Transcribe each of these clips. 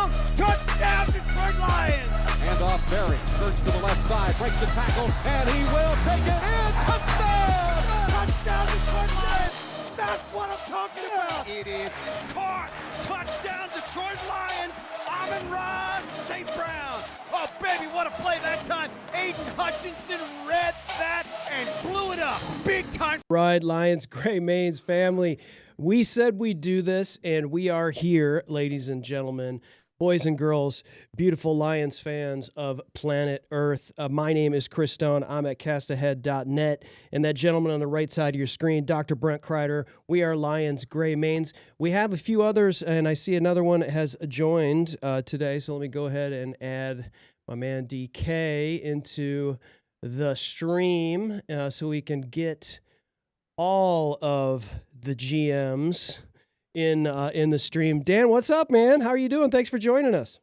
long. Touchdown, Detroit Lions. Hand off Berry, skirts to the left side, breaks the tackle, and he will take it in. Touchdown! Touchdown, Detroit Lions. That's what I'm talking about. It is caught. Touchdown, Detroit Lions. Amon-Ra St. Brown. Oh, baby, what a play that time. Aiden Hutchinson read that and blew it up. Big time. Right, Lions, Gray Mains family. We said we'd do this, and we are here, ladies and gentlemen, boys and girls, beautiful Lions fans of planet Earth. My name is Chris Stone. I'm at castahead.net. And that gentleman on the right side of your screen, Dr. Brent Kreider. We are Lions, Gray Mains. We have a few others, and I see another one has joined today. So let me go ahead and add my man DK into the stream so we can get all of the GMs in the stream. Dan, what's up, man? How are you doing? Thanks for joining us.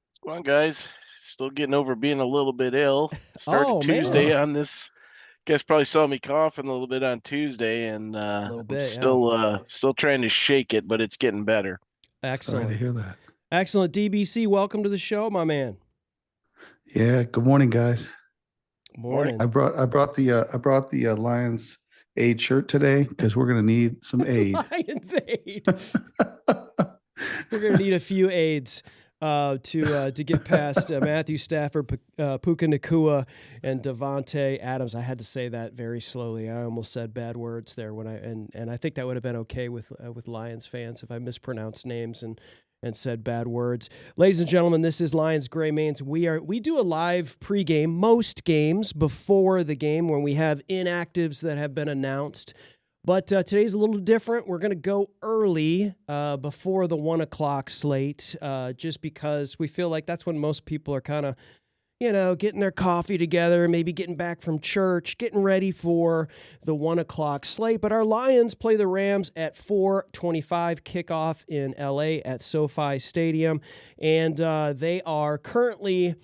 What's going on, guys? Still getting over being a little bit ill. Started Tuesday on this. Guys probably saw me coughing a little bit on Tuesday, and still trying to shake it, but it's getting better. Excellent. Sorry to hear that. Excellent. DBC, welcome to the show, my man. Yeah. Good morning, guys. Morning. I brought the Lions aid shirt today because we're gonna need some aid. Lions aid. We're gonna need a few aids to get past Matthew Stafford, Puka Nacua, and Devontae Adams. I had to say that very slowly. I almost said bad words there and I think that would have been okay with Lions fans if I mispronounced names and said bad words. Ladies and gentlemen, this is Lions Gray Mains. We do a live pregame most games before the game when we have inactives that have been announced. But today's a little different. We're going to go early before the 1 o'clock slate just because we feel like that's when most people are kind of, getting their coffee together, maybe getting back from church, getting ready for the 1 o'clock slate. But our Lions play the Rams at 4:25 kickoff in LA at SoFi Stadium. And they are currently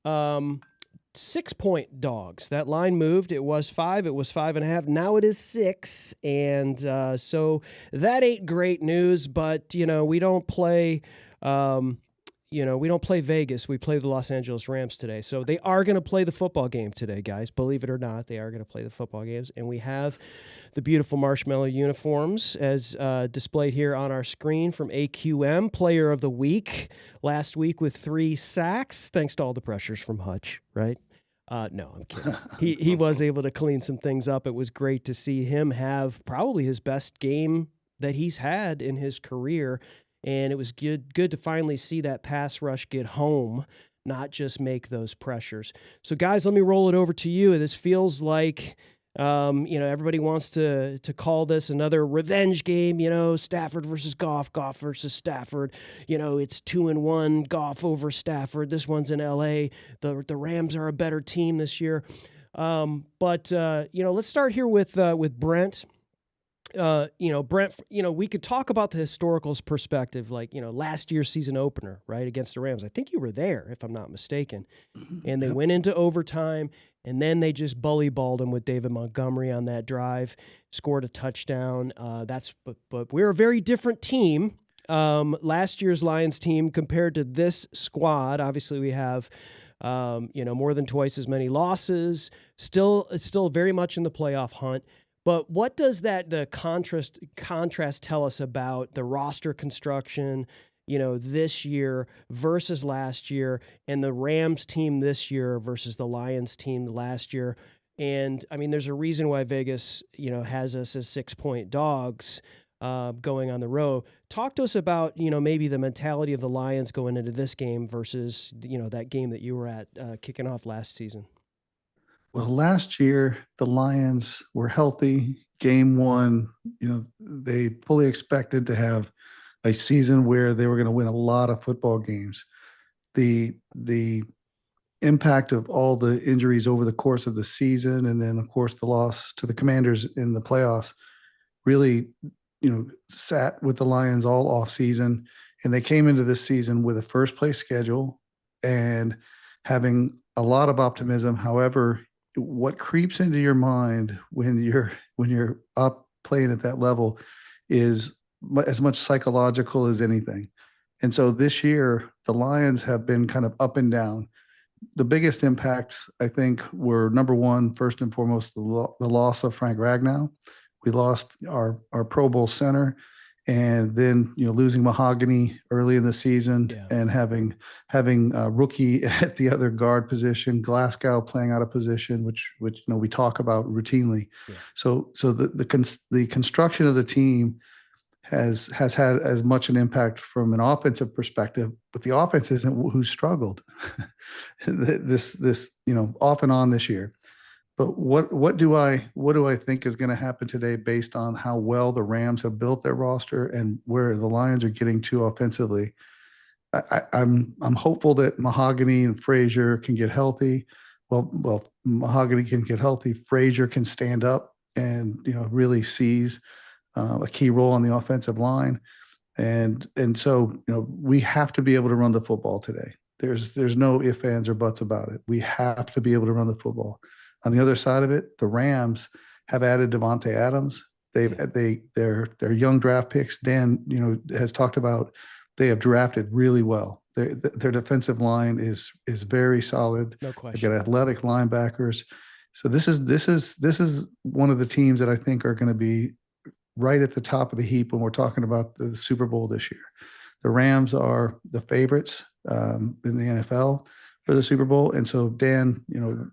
6-point dogs. That line moved. It was 5. It was 5.5. Now it is 6. And so that ain't great news, but, we don't play... we don't play Vegas. We play the Los Angeles Rams today. So they are going to play the football game today, guys. Believe it or not, they are going to play the football games. And we have the beautiful marshmallow uniforms as displayed here on our screen from AQM, Player of the Week. Last week with 3 sacks, thanks to all the pressures from Hutch, right? No, I'm kidding. He was able to clean some things up. It was great to see him have probably his best game that he's had in his career. And it was good to finally see that pass rush get home, not just make those pressures. So, guys, let me roll it over to you. This feels like, everybody wants to call this another revenge game, Stafford versus Goff, Goff versus Stafford. It's 2-1, Goff over Stafford. This one's in L.A. The Rams are a better team this year. But let's start here with Brent. Brent, we could talk about the historicals perspective, like, last year's season opener, right, against the Rams. I think you were there, if I'm not mistaken. And they went into overtime, and then they just bully-balled him with David Montgomery on that drive, scored a touchdown. But we're a very different team. Last year's Lions team compared to this squad, obviously we have more than twice as many losses. It's still very much in the playoff hunt. But what does the contrast tell us about the roster construction, this year versus last year, and the Rams team this year versus the Lions team last year? And I mean, there's a reason why Vegas, has us as 6-point dogs going on the road. Talk to us about, maybe the mentality of the Lions going into this game versus, that game that you were at kicking off last season. Well, last year, the Lions were healthy. Game 1, they fully expected to have a season where they were going to win a lot of football games. The impact of all the injuries over the course of the season, and then, of course, the loss to the Commanders in the playoffs really, sat with the Lions all off season. And they came into this season with a first-place schedule and having a lot of optimism. However, what creeps into your mind when you're up playing at that level is as much psychological as anything. And so this year, the Lions have been kind of up and down. The biggest impacts, I think, were number one, first and foremost, the loss of Frank Ragnow. We lost our Pro Bowl center, and then losing Mahogany early in the season, and having a rookie at the other guard position, Glasgow playing out of position, which we talk about routinely. Yeah. So the construction of the team has had as much an impact from an offensive perspective, but the offense isn't who struggled this off and on this year. But what do I think is going to happen today based on how well the Rams have built their roster and where the Lions are getting to offensively? I'm hopeful that Mahogany and Frazier can get healthy. Well, Mahogany can get healthy. Frazier can stand up and really seize a key role on the offensive line, and so we have to be able to run the football today. There's no ifs, ands, or buts about it. We have to be able to run the football. On the other side of it, the Rams have added Devontae Adams. They're young draft picks. Dan, has talked about they have drafted really well. Their defensive line is very solid. No question. They've got athletic linebackers. So this is one of the teams that I think are going to be right at the top of the heap when we're talking about the Super Bowl this year. The Rams are the favorites in the NFL for the Super Bowl. And so, Dan,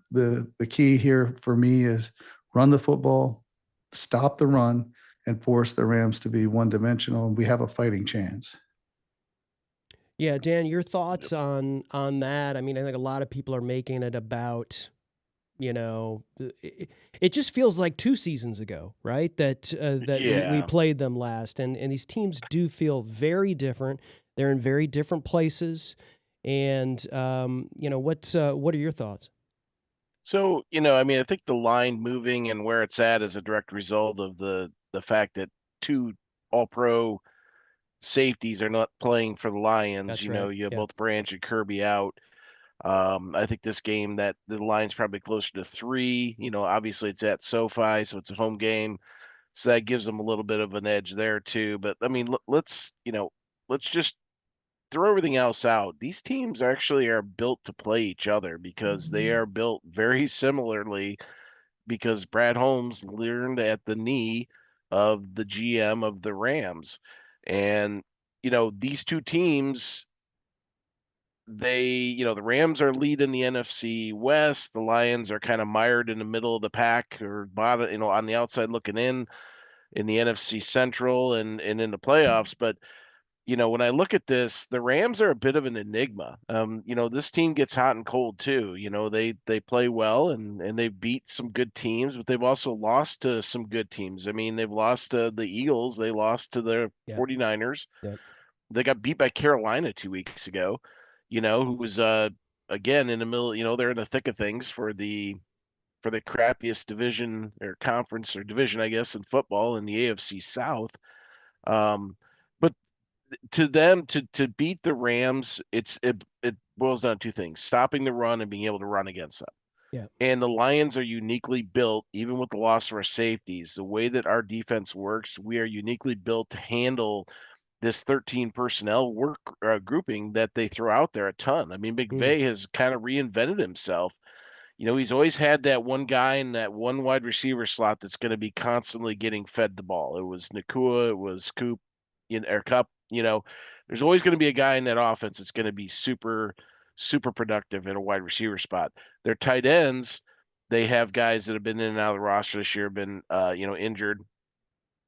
the key here for me is run the football, stop the run, and force the Rams to be one-dimensional, and we have a fighting chance. Yeah, Dan, your thoughts on that? I mean, I think a lot of people are making it about, it just feels like 2 seasons ago, right? That we played them last, and these teams do feel very different. They're in very different places, and what are your thoughts? So I think the line moving and where it's at is a direct result of the fact that 2 All-Pro safeties are not playing for the Lions. That's right. You have both Branch and Kirby out. I think this game that the line's probably closer to 3. Obviously it's at SoFi, so it's a home game, so that gives them a little bit of an edge there too. But I mean, let's just throw everything else out. These teams actually are built to play each other because they are built very similarly. Because Brad Holmes learned at the knee of the GM of the Rams, and these 2 teams, the Rams are leading the NFC West. The Lions are kind of mired in the middle of the pack or bottom, on the outside looking in the NFC Central and in the playoffs. But when I look at this, the Rams are a bit of an enigma. This team gets hot and cold too. They play well and they've beat some good teams, but they've also lost to some good teams. I mean, they've lost to the Eagles. They lost to the 49ers. Yep. They got beat by Carolina 2 weeks ago, who was again in the middle, they're in the thick of things for the crappiest division or conference or division, I guess, in football in the AFC South. But to them to beat the Rams, it boils down to 2 things: stopping the run and being able to run against them. Yeah. And the Lions are uniquely built, even with the loss of our safeties, the way that our defense works, we are uniquely built to handle this 13 personnel grouping that they throw out there a ton. I mean, McVay has kind of reinvented himself. He's always had that one guy in that one wide receiver slot that's going to be constantly getting fed the ball. It was Nakua, it was Coop, or Cup. There's always going to be a guy in that offense that's going to be super, super productive in a wide receiver spot. Their tight ends, they have guys that have been in and out of the roster this year, been injured.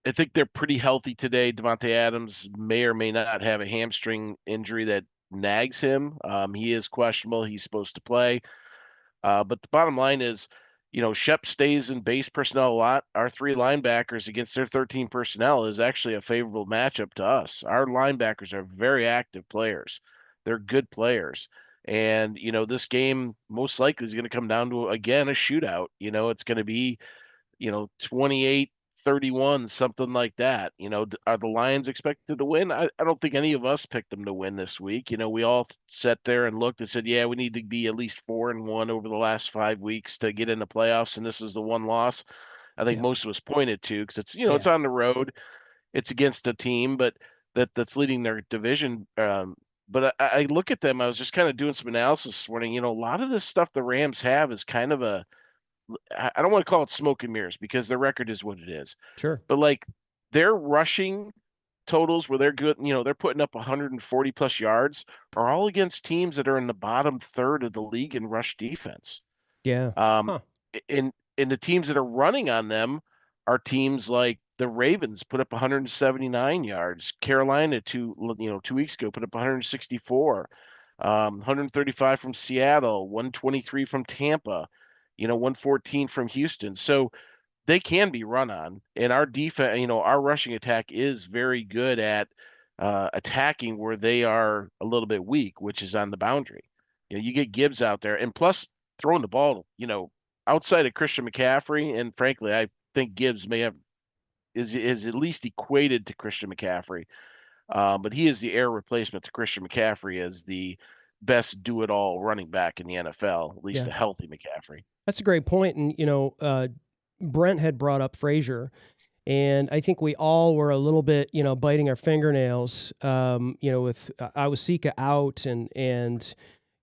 I think they're pretty healthy today. Devontae Adams may or may not have a hamstring injury that nags him. He is questionable. He's supposed to play. But the bottom line is, Shep stays in base personnel a lot. Our 3 linebackers against their 13 personnel is actually a favorable matchup to us. Our linebackers are very active players. They're good players. And, this game most likely is going to come down to, again, a shootout. It's going to be, 28-31, something like that. Are the Lions expected to win? I don't think any of us picked them to win this week. We all sat there and looked and said, yeah, we need to be at least 4-1 over the last 5 weeks to get into playoffs, and this is the one loss I think most of us pointed to, because it's, it's on the road, it's against a team, but that's leading their division. But I look at them. I was just kind of doing some analysis this morning. A lot of this stuff the Rams have is kind of I don't want to call it smoke and mirrors because their record is what it is. Sure. But like their rushing totals where they're good, they're putting up 140 plus yards are all against teams that are in the bottom third of the league in rush defense. Yeah. Um, and the teams that are running on them are teams like the Ravens put up 179 yards. Carolina 2 weeks ago put up 164. 135 from Seattle, 123 from Tampa, 114 from Houston. So they can be run on, and our defense, our rushing attack is very good at attacking where they are a little bit weak, which is on the boundary. You get Gibbs out there, and plus throwing the ball, outside of Christian McCaffrey, and frankly, I think Gibbs is at least equated to Christian McCaffrey, but he is the air replacement to Christian McCaffrey as the best do-it-all running back in the NFL, at least a healthy McCaffrey. That's a great point, and Brent had brought up Frazier, and I think we all were a little bit, biting our fingernails, with Awosika out and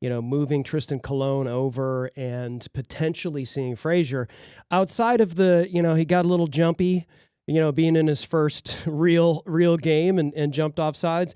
moving Tristan Colon over and potentially seeing Frazier. Outside of the, he got a little jumpy, being in his first real game and jumped off sides.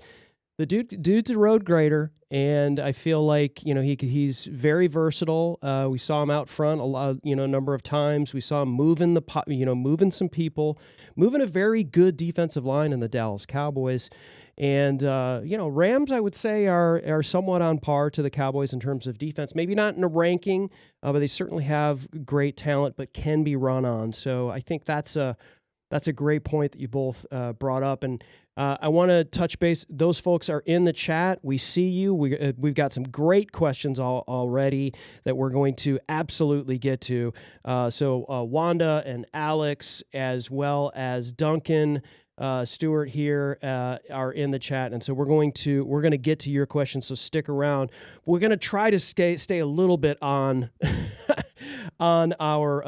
The dude's a road grader, and I feel like he's very versatile. We saw him out front a lot, a number of times. We saw him moving moving some people, moving a very good defensive line in the Dallas Cowboys, and Rams I would say are somewhat on par to the Cowboys in terms of defense. Maybe not in a ranking, but they certainly have great talent, but can be run on. So I think that's a great point that you both brought up. And I want to touch base. Those folks are in the chat. We see you. We've got some great questions already that we're going to absolutely get to. So Wanda and Alex, as well as Duncan, Stuart here are in the chat, and so we're going to get to your questions. So stick around. We're going to try to stay a little bit on on our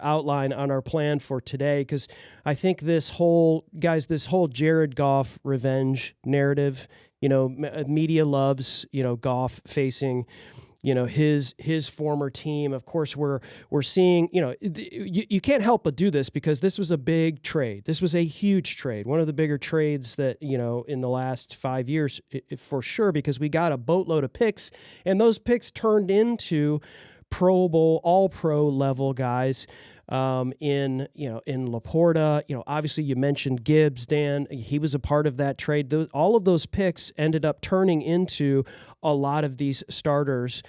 outline, on our plan for today, because I think this whole Jared Goff revenge narrative, media loves Goff facing his former team. Of course, we're seeing, you can't help but do this because this was a big trade. This was a huge trade, one of the bigger trades that, in the last 5 years, for sure, because we got a boatload of picks, and those picks turned into Pro Bowl, all pro level guys. In Laporta, obviously you mentioned Gibbs, Dan, he was a part of that trade. All of those picks ended up turning into a lot of these starters,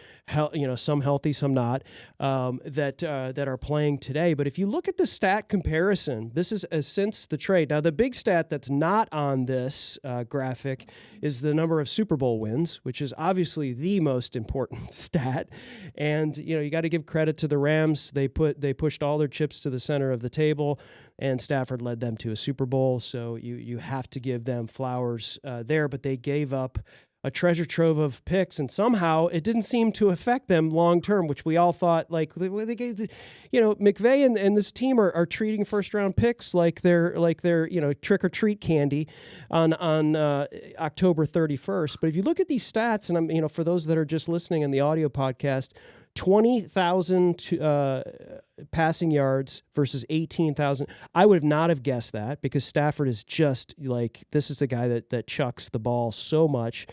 some healthy, some not, that are playing today. But if you look at the stat comparison, this is since the trade. Now, the big stat that's not on this graphic is the number of Super Bowl wins, which is obviously the most important stat. And you got to give credit to the Rams. They pushed all their chips to the center of the table, and Stafford led them to a Super Bowl. So you have to give them flowers there. But they gave up a treasure trove of picks, and somehow it didn't seem to affect them long term, which we all thought, like, they gave McVay and this team are treating first round picks like they're trick or treat candy on October 31st. But if you look at these stats, and for those that are just listening in the audio podcast, 20,000 passing yards versus 18,000. I would not have guessed that because Stafford is just this is a guy that chucks the ball so much.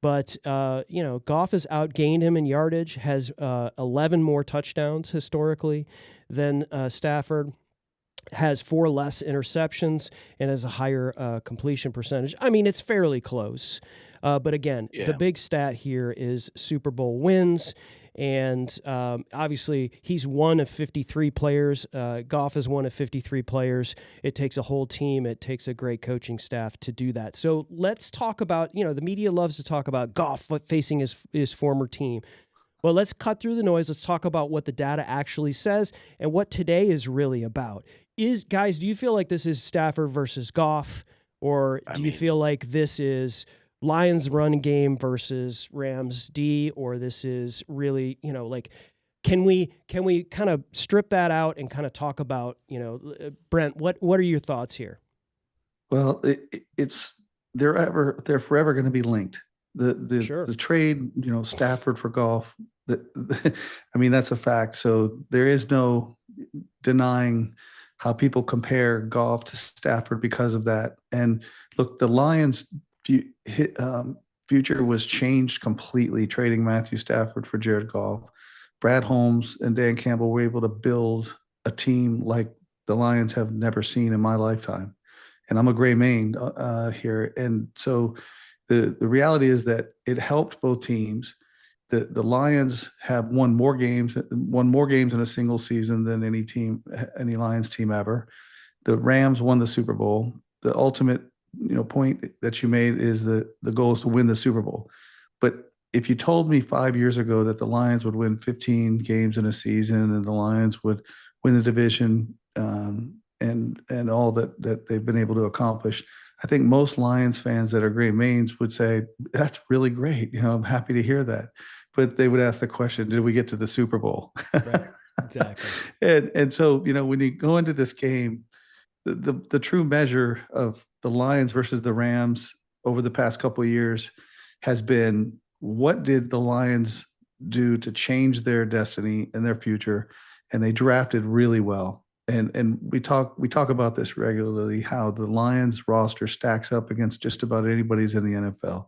But, Goff has outgained him in yardage, has 11 more touchdowns historically than Stafford, has 4 less interceptions, and has a higher completion percentage. I mean, it's fairly close. But again, the big stat here is Super Bowl wins. And obviously, he's one of 53 players. Goff is one of 53 players. It takes a whole team. It takes a great coaching staff to do that. So let's talk about, the media loves to talk about Goff facing his former team. Well, let's cut through the noise. Let's talk about what the data actually says and what today is really about. Guys, do you feel like this is Stafford versus Goff, or do you feel like this is Lions run game versus Rams D, or this is really, can we kind of strip that out and kind of talk about, Brent, what are your thoughts here? Well, it's they're forever going to be linked. The trade, Stafford for Goff. I mean, that's a fact. So there is no denying how people compare Goff to Stafford because of that. And look, the Lions' future was changed completely trading Matthew Stafford for Jared Goff. Brad Holmes and Dan Campbell were able to build a team like the Lions have never seen in my lifetime. And I'm a gray mane here. And so the reality is that it helped both teams. The Lions have won more games in a single season than any Lions team ever. The Rams won the Super Bowl. The ultimate point that you made is that the goal is to win the Super Bowl. But if you told me 5 years ago that the Lions would win 15 games in a season and the Lions would win the division and all that they've been able to accomplish, I think most Lions fans that are great mains would say, that's really great. I'm happy to hear that. But they would ask the question, did we get to the Super Bowl? Right. Exactly. and so, when you go into this game, the true measure of the Lions versus the Rams over the past couple of years has been, what did the Lions do to change their destiny and their future? And they drafted really well. And we talk about this regularly, how the Lions roster stacks up against just about anybody's in the NFL.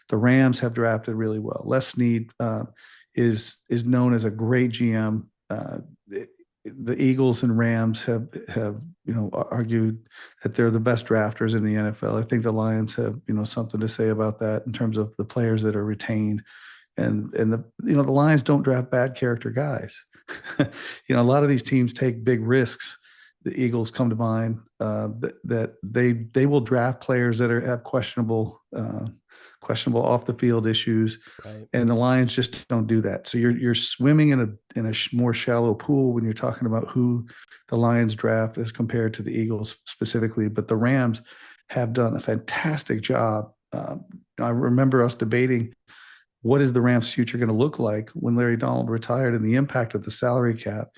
The Rams have drafted really well. Les Snead is known as a great GM. The Eagles and Rams have argued that they're the best drafters in the NFL. I think the Lions have something to say about that in terms of the players that are retained, and the Lions don't draft bad character guys. A lot of these teams take big risks. The Eagles come to mind, that they will draft players that have questionable off the field issues, right. And the Lions just don't do that. So you're swimming in a more shallow pool when you're talking about who the Lions draft as compared to the Eagles specifically. But the Rams have done a fantastic job. I remember us debating, what is the Rams' future going to look like when Larry Donald retired, and the impact of the salary cap.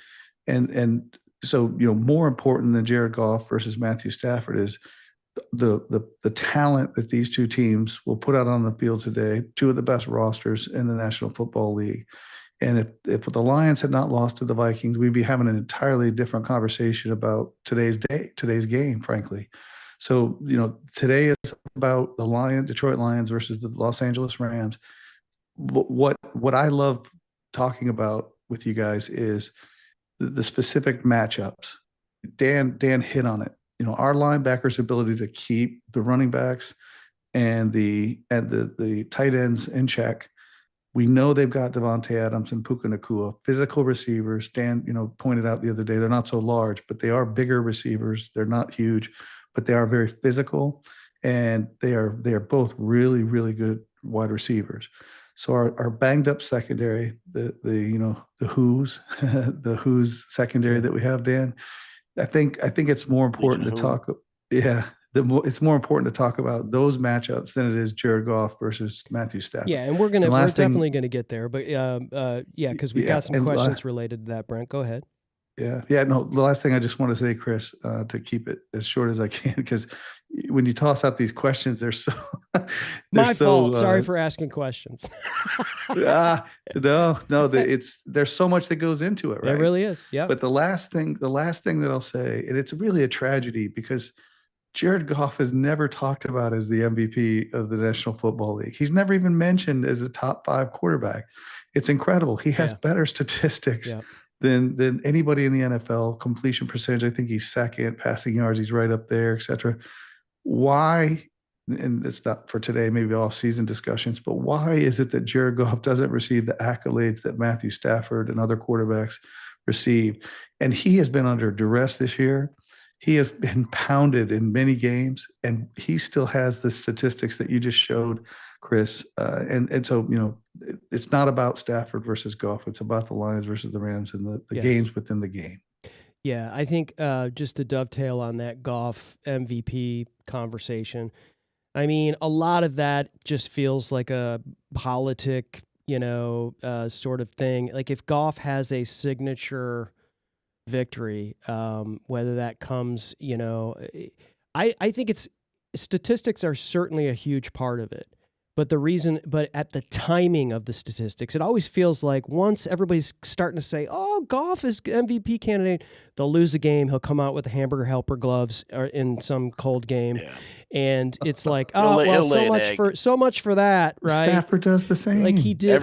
And so, more important than Jared Goff versus Matthew Stafford is the talent that these two teams will put out on the field today, two of the best rosters in the National Football League. And if the Lions had not lost to the Vikings, we'd be having an entirely different conversation about today's game, frankly. So, today is about the Detroit Lions versus the Los Angeles Rams. What I love talking about with you guys is the specific matchups. Dan hit on it. Our linebackers' ability to keep the running backs and the tight ends in check. We know they've got Devontae Adams and Puka Nacua, physical receivers. Dan, pointed out the other day, they're not so large, but they are bigger receivers. They're not huge, but they are very physical, and they are both really, really good wide receivers. So our banged up secondary, the Who's the Who's secondary that we have, Dan, I think it's more important to talk. Yeah. It's more important to talk about those matchups than it is Jared Goff versus Matthew Stafford. Yeah, and we're definitely gonna get there, but because we've got some questions related to that. Brent, go ahead. Yeah. No, the last thing I just want to say, Chris, to keep it as short as I can, because when you toss out these questions, they're so my fault. Sorry for asking questions. No, there's so much that goes into it, right? It really is. Yeah. But the last thing that I'll say, and it's really a tragedy, because Jared Goff is never talked about as the MVP of the National Football League. He's never even mentioned as a top 5 quarterback. It's incredible. He has better statistics than anybody in the NFL. Completion percentage, I think he's second. Passing yards, he's right up there, et cetera. Why, and it's not for today, maybe all season discussions, but why is it that Jared Goff doesn't receive the accolades that Matthew Stafford and other quarterbacks receive? And he has been under duress this year. He has been pounded in many games, and he still has the statistics that you just showed, Chris. And so, it's not about Stafford versus Goff. It's about the Lions versus the Rams and the games within the game. Yeah, I think just to dovetail on that Goff MVP conversation, I mean, a lot of that just feels like a politic, sort of thing. Like if Goff has a signature victory, whether that comes, I think statistics are certainly a huge part of it. But at the timing of the statistics, it always feels like once everybody's starting to say, "Oh, Goff is MVP candidate," they'll lose a game. He'll come out with the hamburger helper gloves or in some cold game, and it's like, "Oh, well, so much for that, right?" Stafford does the same. Like he did.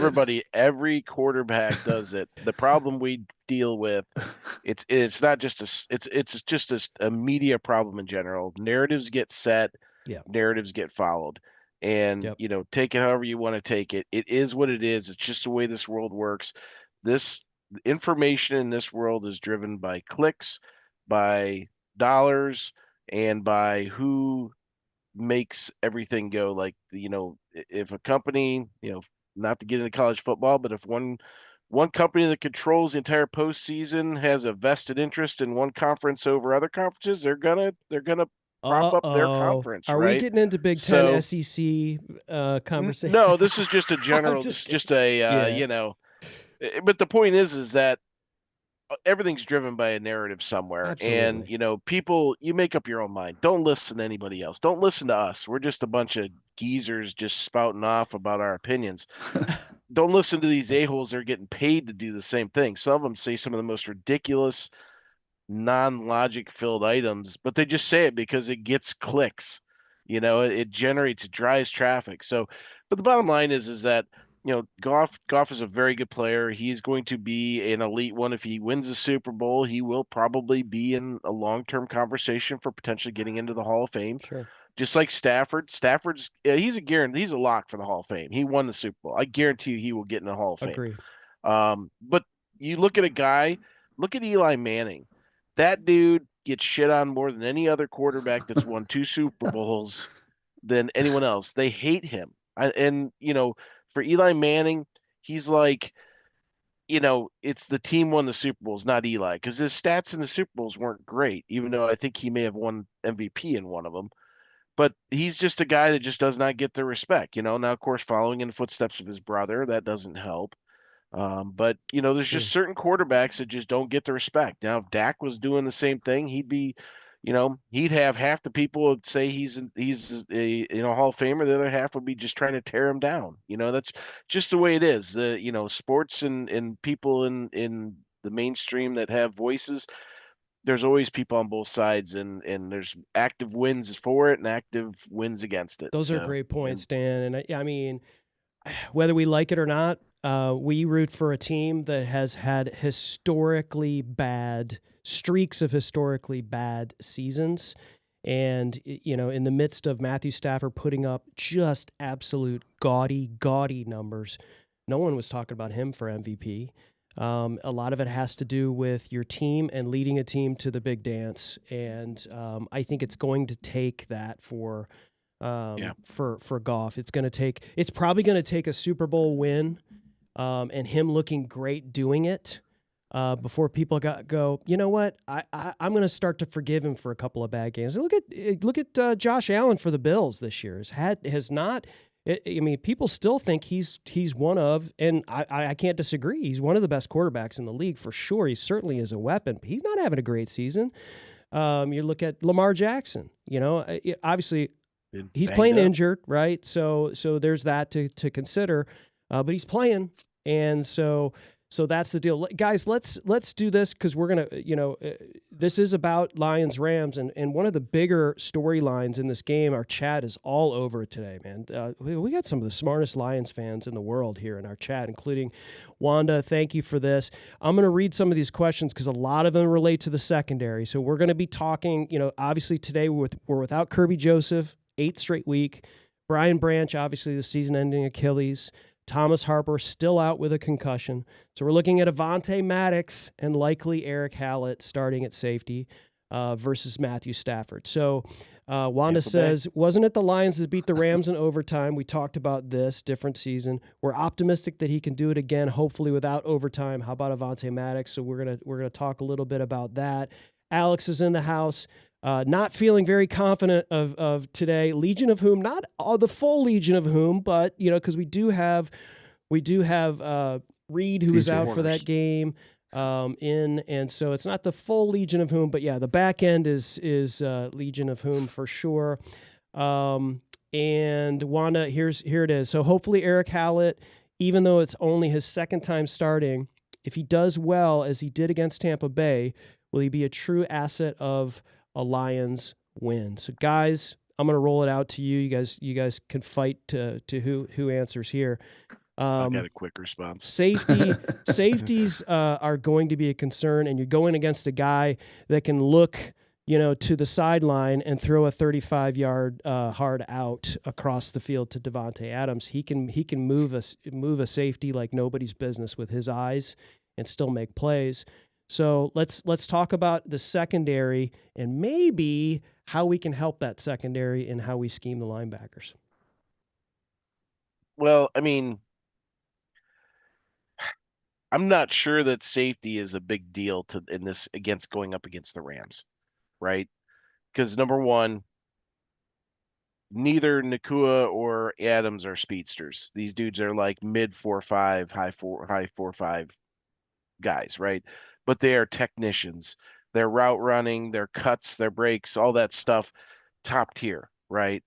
Every quarterback does it. The problem we deal with, it's not just it's just a media problem in general. Narratives get set, narratives get followed. And, take it however you want to take it. It is what it is. It's just the way this world works. This information in this world is driven by clicks, by dollars, and by who makes everything go. Like, if a company, not to get into college football, but if one company that controls the entire postseason has a vested interest in one conference over other conferences, they're gonna prop up their conference. Are we getting into Big Ten SEC conversation? No, this is just a general. just a But the point is that everything's driven by a narrative somewhere. Absolutely. And people, you make up your own mind. Don't listen to anybody else. Don't listen to us. We're just a bunch of geezers just spouting off about our opinions. Don't listen to these a-holes. They're getting paid to do the same thing. Some of them say some of the most ridiculous, non-logic filled items, but they just say it because it gets clicks. It drives traffic. So, but the bottom line is that Goff is a very good player. He's going to be an elite one. If he wins the Super Bowl, he will probably be in a long-term conversation for potentially getting into the Hall of Fame. Sure. Just like Stafford. Stafford's he's a lock for the Hall of Fame. He won the Super Bowl. I guarantee you he will get in the Hall of Fame. Agree. But you look at Eli Manning. That dude gets shit on more than any other quarterback that's won 2 Super Bowls than anyone else. They hate him. For Eli Manning, he's like, it's the team won the Super Bowls, not Eli, because his stats in the Super Bowls weren't great, even though I think he may have won MVP in one of them. But he's just a guy that just does not get the respect. Now, of course, following in the footsteps of his brother, that doesn't help. But there's just certain quarterbacks that just don't get the respect. Now, if Dak was doing the same thing, he'd have half the people would say he's a Hall of Famer. The other half would be just trying to tear him down. That's just the way it is. Sports and people in the mainstream that have voices, there's always people on both sides, and there's active wins for it and active wins against it. Those are great points, Dan. And I mean, whether we like it or not, we root for a team that has had streaks of historically bad seasons. And, in the midst of Matthew Stafford putting up just absolute gaudy numbers, no one was talking about him for MVP. A lot of it has to do with your team and leading a team to the big dance. And I think it's going to take that for Goff. It's probably going to take a Super Bowl win and him looking great doing it before people go, you know what? I'm going to start to forgive him for a couple of bad games. Look at Josh Allen for the Bills this year. People still think he's one of, and I can't disagree. He's one of the best quarterbacks in the league for sure. He certainly is a weapon, but he's not having a great season. You look at Lamar Jackson. Obviously he's playing injured, right? So there's that to consider. But he's playing, and so that's the deal, guys. Let's do this because we're gonna, this is about Lions Rams, and one of the bigger storylines in this game. Our chat is all over it today, man. We got some of the smartest Lions fans in the world here in our chat, including Wanda. Thank you for this. I'm gonna read some of these questions because a lot of them relate to the secondary. So we're gonna be talking. Obviously today we're without Kirby Joseph, 8th straight week. Brian Branch, obviously the season-ending Achilles. Thomas Harper still out with a concussion. So we're looking at Avonte Maddox and likely Eric Hallett starting at safety versus Matthew Stafford. So Wanda says, wasn't it the Lions that beat the Rams in overtime? We talked about this, different season. We're optimistic that he can do it again, hopefully without overtime. How about Avonte Maddox? So we're gonna talk a little bit about that. Alex is in the house. Not feeling very confident of today. Legion of Whom, not the full Legion of Whom, but because we do have Reed who was out for that game and so it's not the full Legion of Whom, but yeah, the back end is Legion of Whom for sure. And Wanda, here it is. So hopefully Eric Hallett, even though it's only his second time starting, if he does well as he did against Tampa Bay, will he be a true asset of a Lions win? So guys, I'm going to roll it out to you. You guys can fight to who answers here. I got a quick response. Safeties are going to be a concern, and you're going against a guy that can look, to the sideline and throw a 35-yard hard out across the field to Devontae Adams. He can move a safety like nobody's business with his eyes and still make plays. So let's talk about the secondary and maybe how we can help that secondary and how we scheme the linebackers. Well, I mean, I'm not sure that safety is a big deal in this going up against the Rams, right? Because number one, neither Nakua or Adams are speedsters. These dudes are like mid 4.5, high 4.5 guys, right? But they are technicians. Their route running, their cuts, their breaks, all that stuff, top tier, right?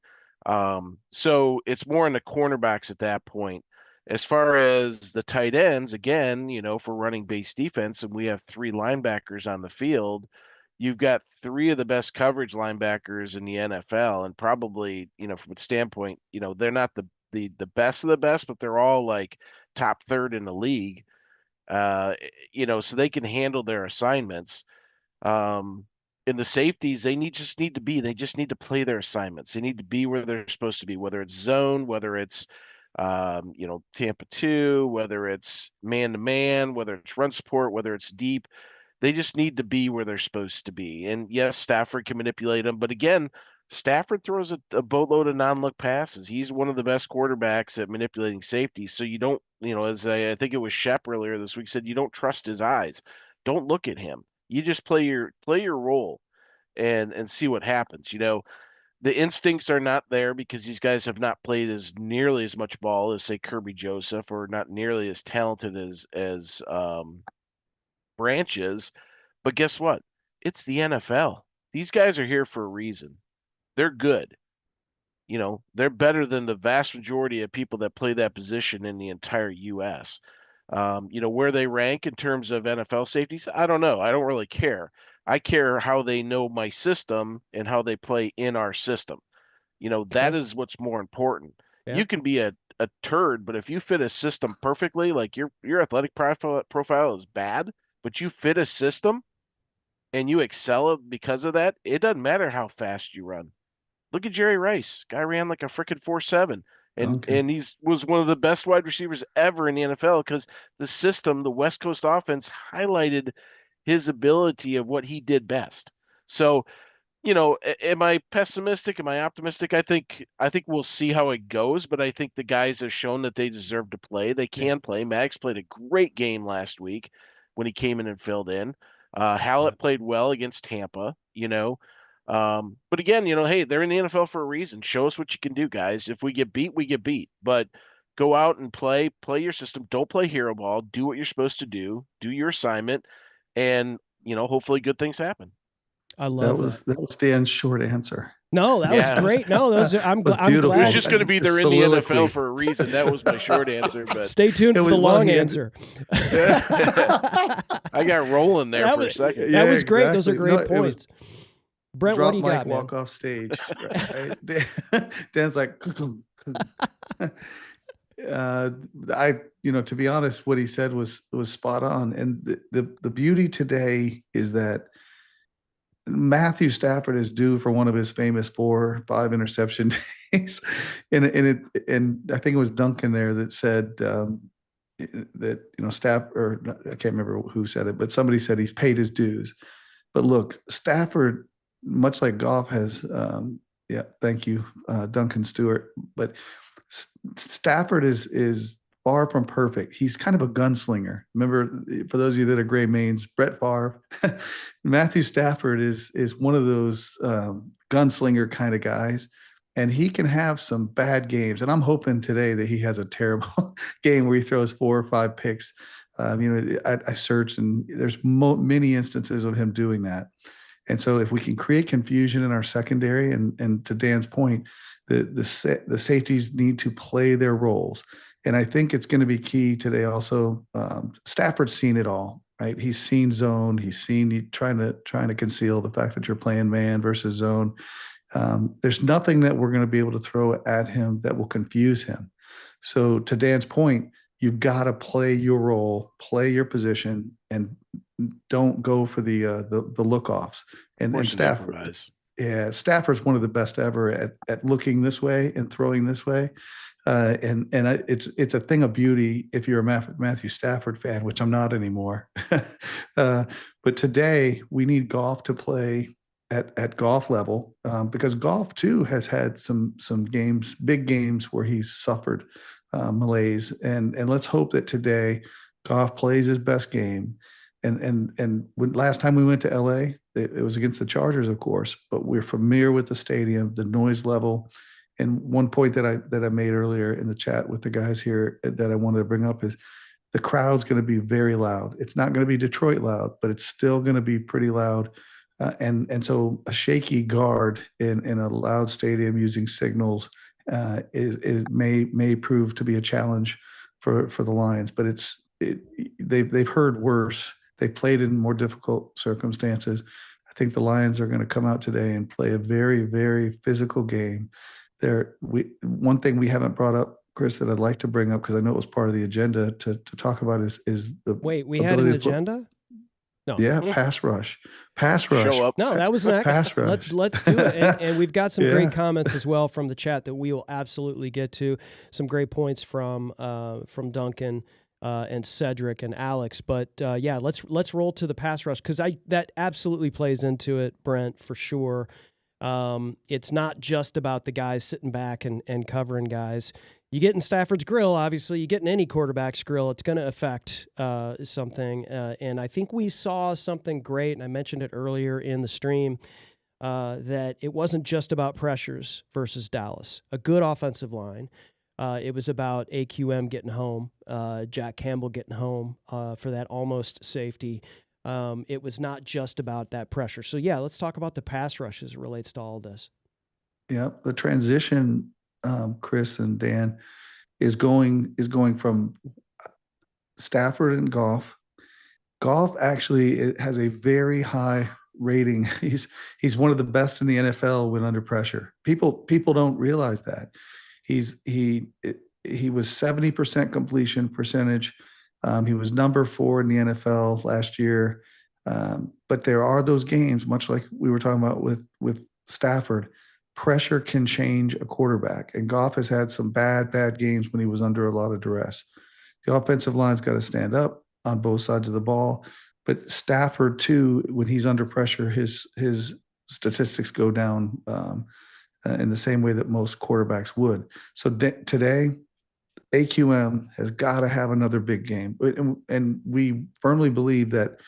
So it's more in the cornerbacks at that point. As far as the tight ends, again, for running base defense, and we have 3 linebackers on the field, you've got 3 of the best coverage linebackers in the NFL, and probably, from a standpoint, they're not the best of the best, but they're all like top third in the league. So they can handle their assignments. In the safeties, they just need to play their assignments. They need to be where they're supposed to be, whether it's zone, whether it's Tampa 2, whether it's man-to-man, whether it's run support, whether it's deep. They just need to be where they're supposed to be. And yes, Stafford can manipulate them, but again, Stafford throws a boatload of non-look passes. He's one of the best quarterbacks at manipulating safety. So you don't, as I think it was Shep earlier this week said, you don't trust his eyes. Don't look at him. You just play your role and see what happens. The instincts are not there because these guys have not played as nearly as much ball as, say, Kirby Joseph, or not nearly as talented as Branch is. But guess what? It's the NFL. These guys are here for a reason. They're good. They're better than the vast majority of people that play that position in the entire U.S. Where they rank in terms of NFL safeties, I don't know. I don't really care. I care how they know my system and how they play in our system. That is what's more important. Yeah. You can be a turd, but if you fit a system perfectly, like your athletic profile is bad, but you fit a system and you excel because of that, it doesn't matter how fast you run. Look at Jerry Rice. Guy ran like a freaking 4.7. And he was one of the best wide receivers ever in the NFL because the system, the West Coast offense, highlighted his ability of what he did best. So, am I pessimistic? Am I optimistic? I think we'll see how it goes, but I think the guys have shown that they deserve to play. They can play. Max played a great game last week when he came in and filled in. Hallett played well against Tampa, but again, hey, they're in the NFL for a reason. Show us what you can do, guys. If we get beat, we get beat. But go out and play your system. Don't play hero ball. Do what you're supposed to do. Do your assignment, and hopefully good things happen. I love that was Dan's short answer. No, that was great. No, I'm glad. It was just going to be they're in the NFL for a reason. That was my short answer. But stay tuned for the long answer. I got rolling there for a second. That was great. Those are great points. Brent, what do you got, man? Walk off stage. Right? Dan's like, to be honest, what he said was spot on. And the beauty today is that Matthew Stafford is due for one of his famous 4 or 5 interception days. and I think it was Duncan there that said that, or I can't remember who said it, but somebody said he's paid his dues. But look, Stafford, much like Goff has, thank you, Duncan Stewart. But Stafford is far from perfect. He's kind of a gunslinger. Remember, for those of you that are gray mains, Brett Favre, Matthew Stafford is one of those gunslinger kind of guys, and he can have some bad games. And I'm hoping today that he has a terrible game where he throws 4 or 5 picks. I searched, and there's many instances of him doing that. And so if we can create confusion in our secondary, and to Dan's point, the safeties need to play their roles. And I think it's going to be key today also. Stafford's seen it all, right? He's seen zone. He's seen you trying to conceal the fact that you're playing man versus zone. There's nothing that we're going to be able to throw at him that will confuse him. So to Dan's point, you've got to play your role, play your position, and don't go for the look-offs. And Stafford, Stafford's one of the best ever at looking this way and throwing this way. It's a thing of beauty if you're a Matthew Stafford fan, which I'm not anymore. But today we need Goff to play at Goff level, because Goff too has had some games, big games, where he's suffered malaise, and let's hope that today Goff plays his best game. And when last time we went to LA, it was against the Chargers, of course, but we're familiar with the stadium, the noise level. And one point that I made earlier in the chat with the guys here that I wanted to bring up is the crowd's going to be very loud. It's not going to be Detroit loud, but it's still going to be pretty loud. And so a shaky guard in a loud stadium using signals may prove to be a challenge for the Lions. But they've heard worse. They played in more difficult circumstances. I think the Lions are going to come out today and play a very, very physical game. One thing we haven't brought up, Chris, that I'd like to bring up, because I know it was part of the agenda to talk about, is the we had an agenda. No. Yeah, pass rush. Show up. No, that was next. Pass rush. Let's do it. And we've got some great comments as well from the chat that we will absolutely get to. Some great points from Duncan and Cedric and Alex. But let's roll to the pass rush, because that absolutely plays into it, Brent, for sure. It's not just about the guys sitting back and covering guys. You get in Stafford's grill, obviously. You get in any quarterback's grill, it's going to affect something. And I think we saw something great, and I mentioned it earlier in the stream, that it wasn't just about pressures versus Dallas. A good offensive line. It was about AQM getting home, Jack Campbell getting home for that almost safety. It was not just about that pressure. So, let's talk about the pass rush as it relates to all this. Yeah, the transition, Chris and Dan, is going from Stafford and Goff. Goff actually has a very high rating. He's one of the best in the NFL when under pressure. People don't realize that. He was 70% completion percentage. He was number 4 in the NFL last year. But there are those games, much like we were talking about with Stafford. Pressure can change a quarterback, and Goff has had some bad games when he was under a lot of duress. The offensive line's got to stand up on both sides of the ball, but Stafford too, when he's under pressure, his statistics go down in the same way that most quarterbacks would. So today, AQM has got to have another big game, and we firmly believe that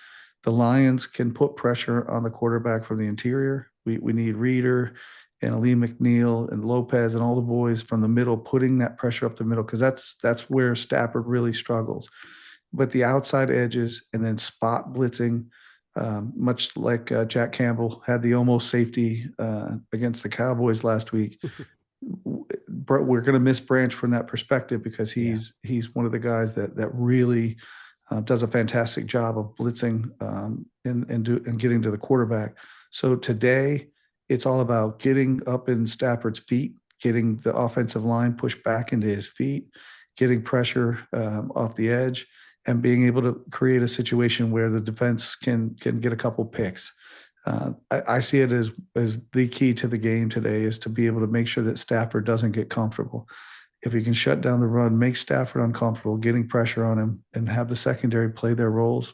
the Lions can put pressure on the quarterback from the interior. We need Reeder and Ali McNeil and Lopez and all the boys from the middle putting that pressure up the middle, because that's where Stafford really struggles. But the outside edges and then spot blitzing, much like Jack Campbell had the almost safety against the Cowboys last week. We're going to miss Branch from that perspective, because he's one of the guys that really does a fantastic job of blitzing and getting to the quarterback. So today, it's all about getting up in Stafford's feet, getting the offensive line pushed back into his feet, getting pressure off the edge, and being able to create a situation where the defense can get a couple picks. I see it as the key to the game today, is to be able to make sure that Stafford doesn't get comfortable. If you can shut down the run, make Stafford uncomfortable, getting pressure on him, and have the secondary play their roles,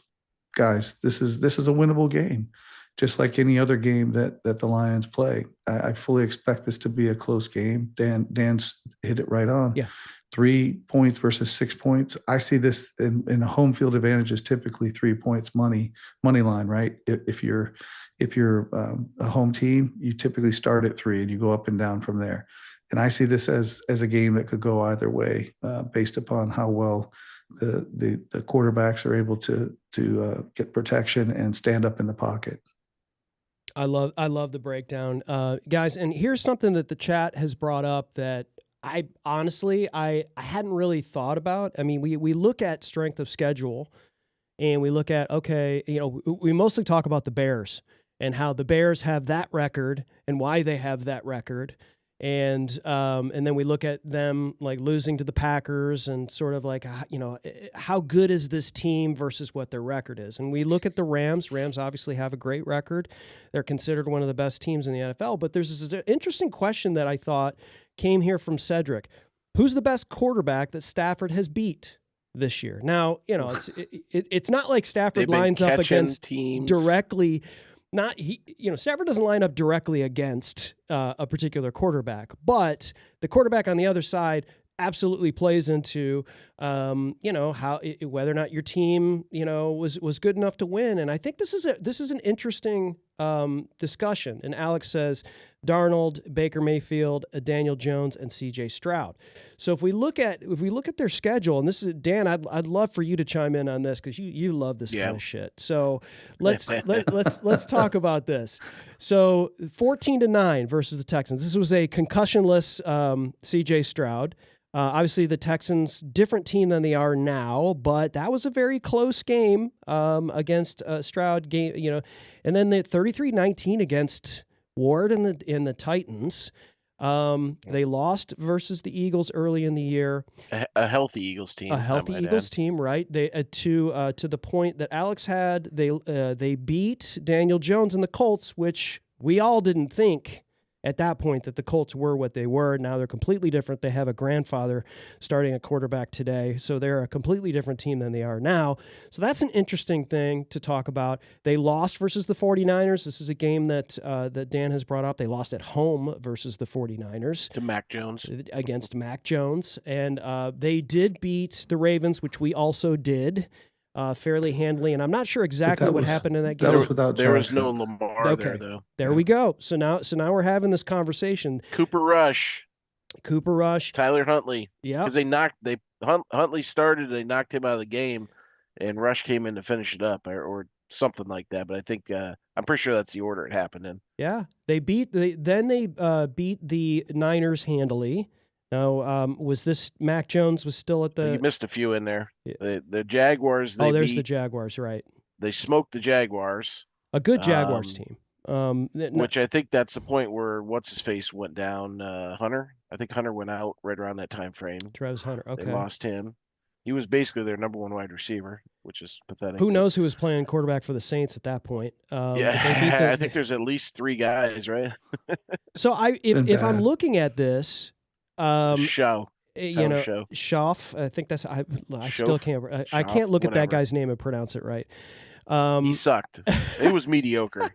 guys, this is a winnable game. Just like any other game that the Lions play. I fully expect this to be a close game. Dan's hit it right on. Yeah. 3 points versus 6 points. I see this in a home field advantage is typically 3 points money line, right? If you're a home team, you typically start at 3 and you go up and down from there. And I see this as a game that could go either way, based upon how well the quarterbacks are able to get protection and stand up in the pocket. I love the breakdown, guys. And here's something that the chat has brought up that I honestly hadn't really thought about. I mean, we look at strength of schedule, and we look at, okay, we mostly talk about the Bears and how the Bears have that record and why they have that record. And then we look at them like losing to the Packers and sort of like, how good is this team versus what their record is? And we look at the Rams. Rams obviously have a great record. They're considered one of the best teams in the NFL. But there's this interesting question that I thought came here from Cedric. Who's the best quarterback that Stafford has beat this year? Now, it's not like Stafford lines up against teams directly. Stafford doesn't line up directly against a particular quarterback, but the quarterback on the other side absolutely plays into, how whether or not your team, was good enough to win. And I think this is an interesting discussion. And Alex says Darnold, Baker Mayfield, Daniel Jones, and C.J. Stroud. So if we look at their schedule, and this is Dan, I'd love for you to chime in on this because you love this kind of shit. So let's talk about this. So 14-9 versus the Texans. This was a concussionless C.J. Stroud. Obviously, the Texans, different team than they are now, but that was a very close game against Stroud. And then the 33-19 against Ward and the Titans. They lost versus the Eagles early in the year. A healthy Eagles team. A healthy Eagles team, right? They to the point that Alex had. They beat Daniel Jones and the Colts, which we all didn't think at that point that the Colts were what they were. Now they're completely different. They have a grandfather starting a quarterback today, so they're a completely different team than they are now. So that's an interesting thing to talk about. They lost versus the 49ers. This is a game that Dan has brought up. They lost at home versus the 49ers. To Mac Jones. Against Mac Jones. And they did beat the Ravens, which we also did. Fairly handily, and I'm not sure exactly what happened in that game. That was without there was no Lamar there, though. There we go. So now we're having this conversation. Cooper Rush, Tyler Huntley. Yeah, because Huntley started, they knocked him out of the game, and Rush came in to finish it up, or something like that. But I think I'm pretty sure that's the order it happened in. Yeah, they beat the Niners handily. Now, was this Mac Jones was still at the? You missed a few in there. The Jaguars. There's the Jaguars, right? They smoked the Jaguars. A good Jaguars team. Which I think that's the point where what's his face went down. Hunter. I think Hunter went out right around that time frame. Travis Hunter. Okay. They lost him. He was basically their number one wide receiver, which is pathetic. Who knows who was playing quarterback for the Saints at that point? I think there's at least 3 guys, right? So if I'm looking at this. Show. Schaff. I think that's. I still can't. I Schaff, can't look at whatever. that guy's name and pronounce it right. He sucked. It was mediocre.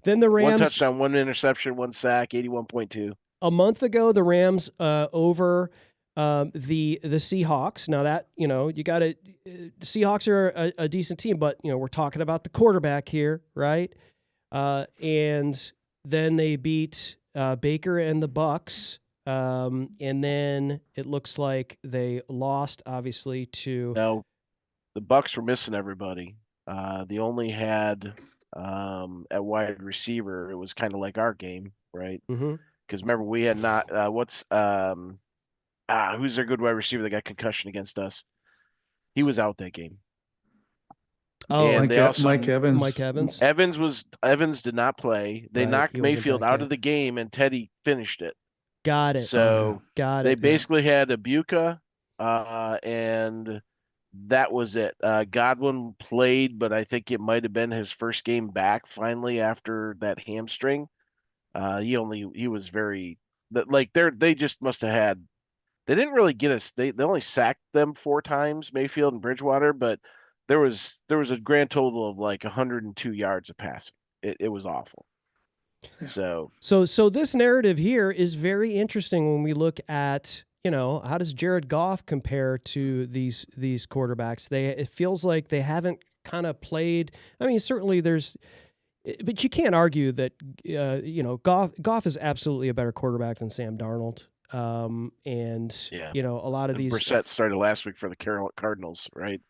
Then the Rams. 1 touchdown, 1 interception, 1 sack, 81.2. A month ago, the Rams over the Seahawks. Now that you got to. Seahawks are a decent team, but we're talking about the quarterback here, right? And then they beat Baker and the Bucks. And then it looks like they lost, obviously, to. No, the Bucks were missing everybody. They only had at wide receiver. It was kind of like our game, right? Because remember we had not. Who's their good wide receiver that got concussion against us? He was out that game. Oh, Mike Evans. Mike Evans. Evans did not play. They knocked Mayfield out of the game, and Teddy finished it. Got it. So they basically had Ibuka, and that was it. Godwin played, but I think it might have been his first game back finally after that hamstring. He was very they just must have had. They didn't really get us. They only sacked them 4 times, Mayfield and Bridgewater, but there was a grand total of like 102 yards of passing. It was awful. So this narrative here is very interesting when we look at, how does Jared Goff compare to these quarterbacks? It feels like they haven't kind of played. I mean, certainly but you can't argue that Goff is absolutely a better quarterback than Sam Darnold. A lot of these. Brissett started last week for the Cardinals, right?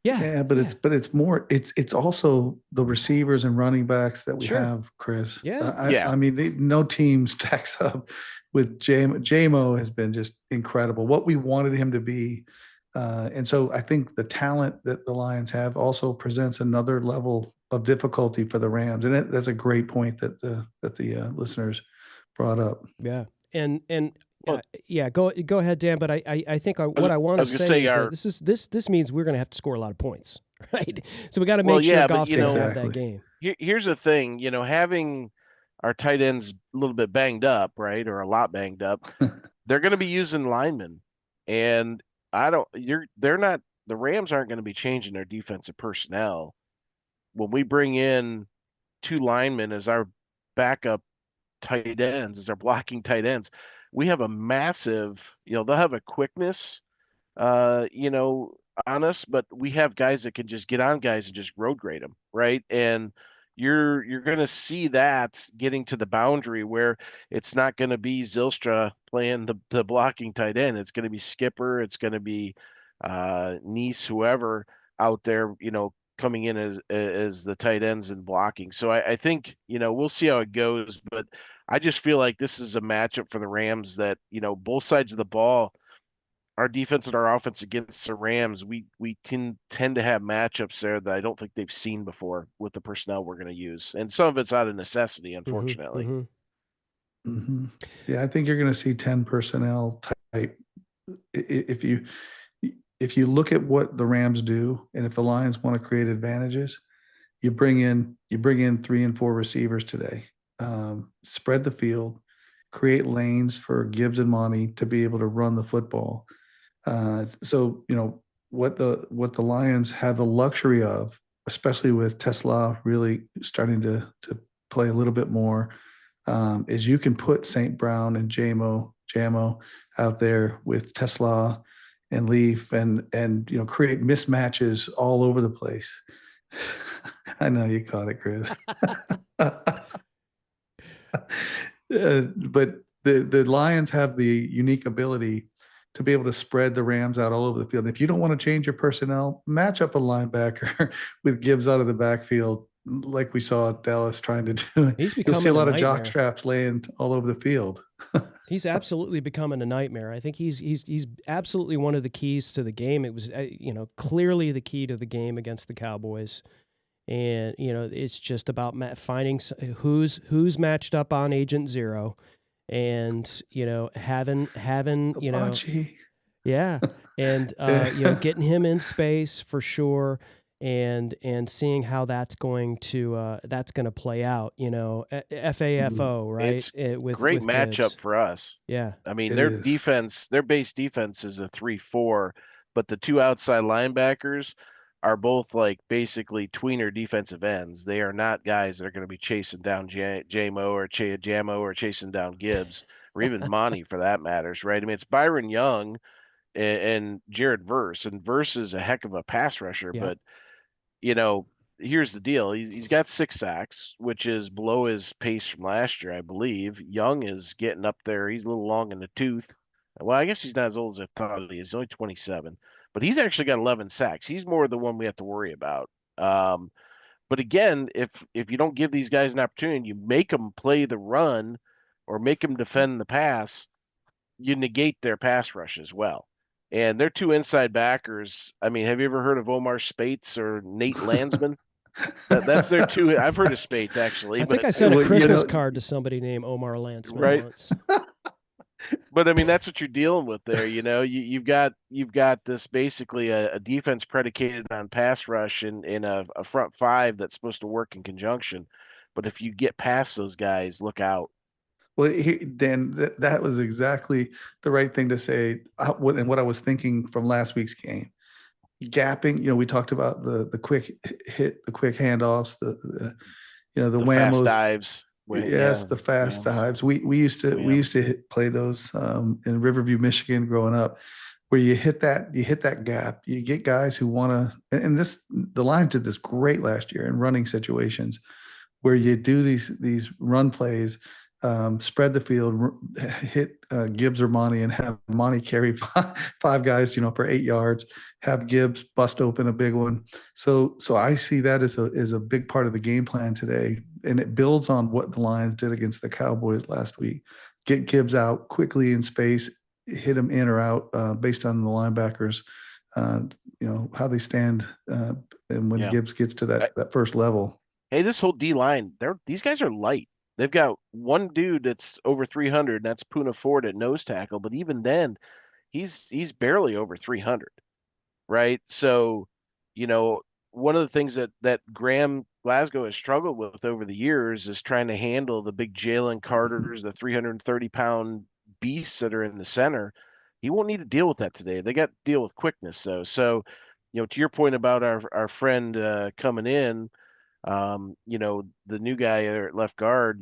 Yeah, but it's also the receivers and running backs that we have, Chris. Yeah. I mean, no team stacks up with JMO has been just incredible. What we wanted him to be. And so I think the talent that the Lions have also presents another level of difficulty for the Rams. And that's a great point that the listeners brought up. Yeah. And go ahead, Dan. But I think what I want to say is that this means we're going to have to score a lot of points, right? So we got to make sure Goff's going to have that game. Here's the thing, having our tight ends a little bit banged up, right, or a lot banged up, they're going to be using linemen, and the Rams aren't going to be changing their defensive personnel. When we bring in 2 linemen as our backup tight ends, as our blocking tight ends, we have a massive, they'll have a quickness, on us, but we have guys that can just get on guys and just road grade them, right? And you're going to see that getting to the boundary where it's not going to be Zylstra playing the blocking tight end. It's going to be Skipper. It's going to be Nice, whoever out there, coming in as the tight ends and blocking. So I think, we'll see how it goes, but I just feel like this is a matchup for the Rams that, both sides of the ball, our defense and our offense against the Rams, we tend to have matchups there that I don't think they've seen before with the personnel we're going to use. And some of it's out of necessity, unfortunately. Yeah, I think you're going to see 10 personnel type. If you look at what the Rams do, and if the Lions want to create advantages, you bring in 3 and 4 receivers today, spread the field, create lanes for Gibbs and Monty to be able to run the football. So what the Lions have the luxury of, especially with Tesla really starting to play a little bit more, is you can put St. Brown and Jamo out there with Tesla and Leaf and create mismatches all over the place. I know you caught it, Chris. But the Lions have the unique ability to be able to spread the Rams out all over the field. And if you don't want to change your personnel, match up a linebacker with Gibbs out of the backfield, like we saw Dallas trying to do. You'll see a lot of jock straps laying all over the field. He's absolutely becoming a nightmare. I think he's absolutely one of the keys to the game. It was clearly the key to the game against the Cowboys. And it's just about finding who's matched up on Agent Zero, and having yeah, and getting him in space for sure, and seeing how that's going to play out. FAFO, right? With great matchup Gibbs. For us. Yeah, I mean their base defense is a 3-4, but the 2 outside linebackers are both like basically tweener defensive ends. They are not guys that are going to be chasing down Jamo or chasing down Gibbs or even Monty for that matters, right? I mean, it's Byron Young and Jared Verse, and Verse is a heck of a pass rusher, but here's the deal. He's got 6 sacks, which is below his pace from last year, I believe. Young is getting up there. He's a little long in the tooth. Well, I guess he's not as old as I thought he is. He's only 27. But he's actually got 11 sacks. He's more the one we have to worry about. But again, if you don't give these guys an opportunity, you make them play the run or make them defend the pass, you negate their pass rush as well. And their 2 inside backers, I mean, have you ever heard of Omar Spates or Nate Landsman? That's their 2. I've heard of Spates, actually. I think I sent a Christmas card to somebody named Omar Landsman once. But I mean, that's what you're dealing with there. You've got this basically a defense predicated on pass rush in a front 5 that's supposed to work in conjunction. But if you get past those guys, look out. Well, Dan, that was exactly the right thing to say. What I was thinking from last week's game, gapping. We talked about the quick hit, the quick handoffs, the whammos, fast dives. The fast dives. We used to play those in Riverview, Michigan, growing up, where you hit that gap. You get guys who want to, and the Lions did this great last year in running situations, where you do these run plays spread the field, hit Gibbs or Monty, and have Monty carry five guys, for 8 yards. Have Gibbs bust open a big one. So I see that as a big part of the game plan today, and it builds on what the Lions did against the Cowboys last week. Get Gibbs out quickly in space, hit him in or out based on the linebackers. How they stand, and when Gibbs gets to that first level. Hey, this whole D line, these guys are light. They've got one dude that's over 300, and that's Poona Ford at nose tackle. But even then, he's barely over 300, right? So, one of the things that Graham Glasgow has struggled with over the years is trying to handle the big Jalen Carters, the 330-pound beasts that are in the center. He won't need to deal with that today. They got to deal with quickness, though. So, to your point about our friend coming in, the new guy at left guard,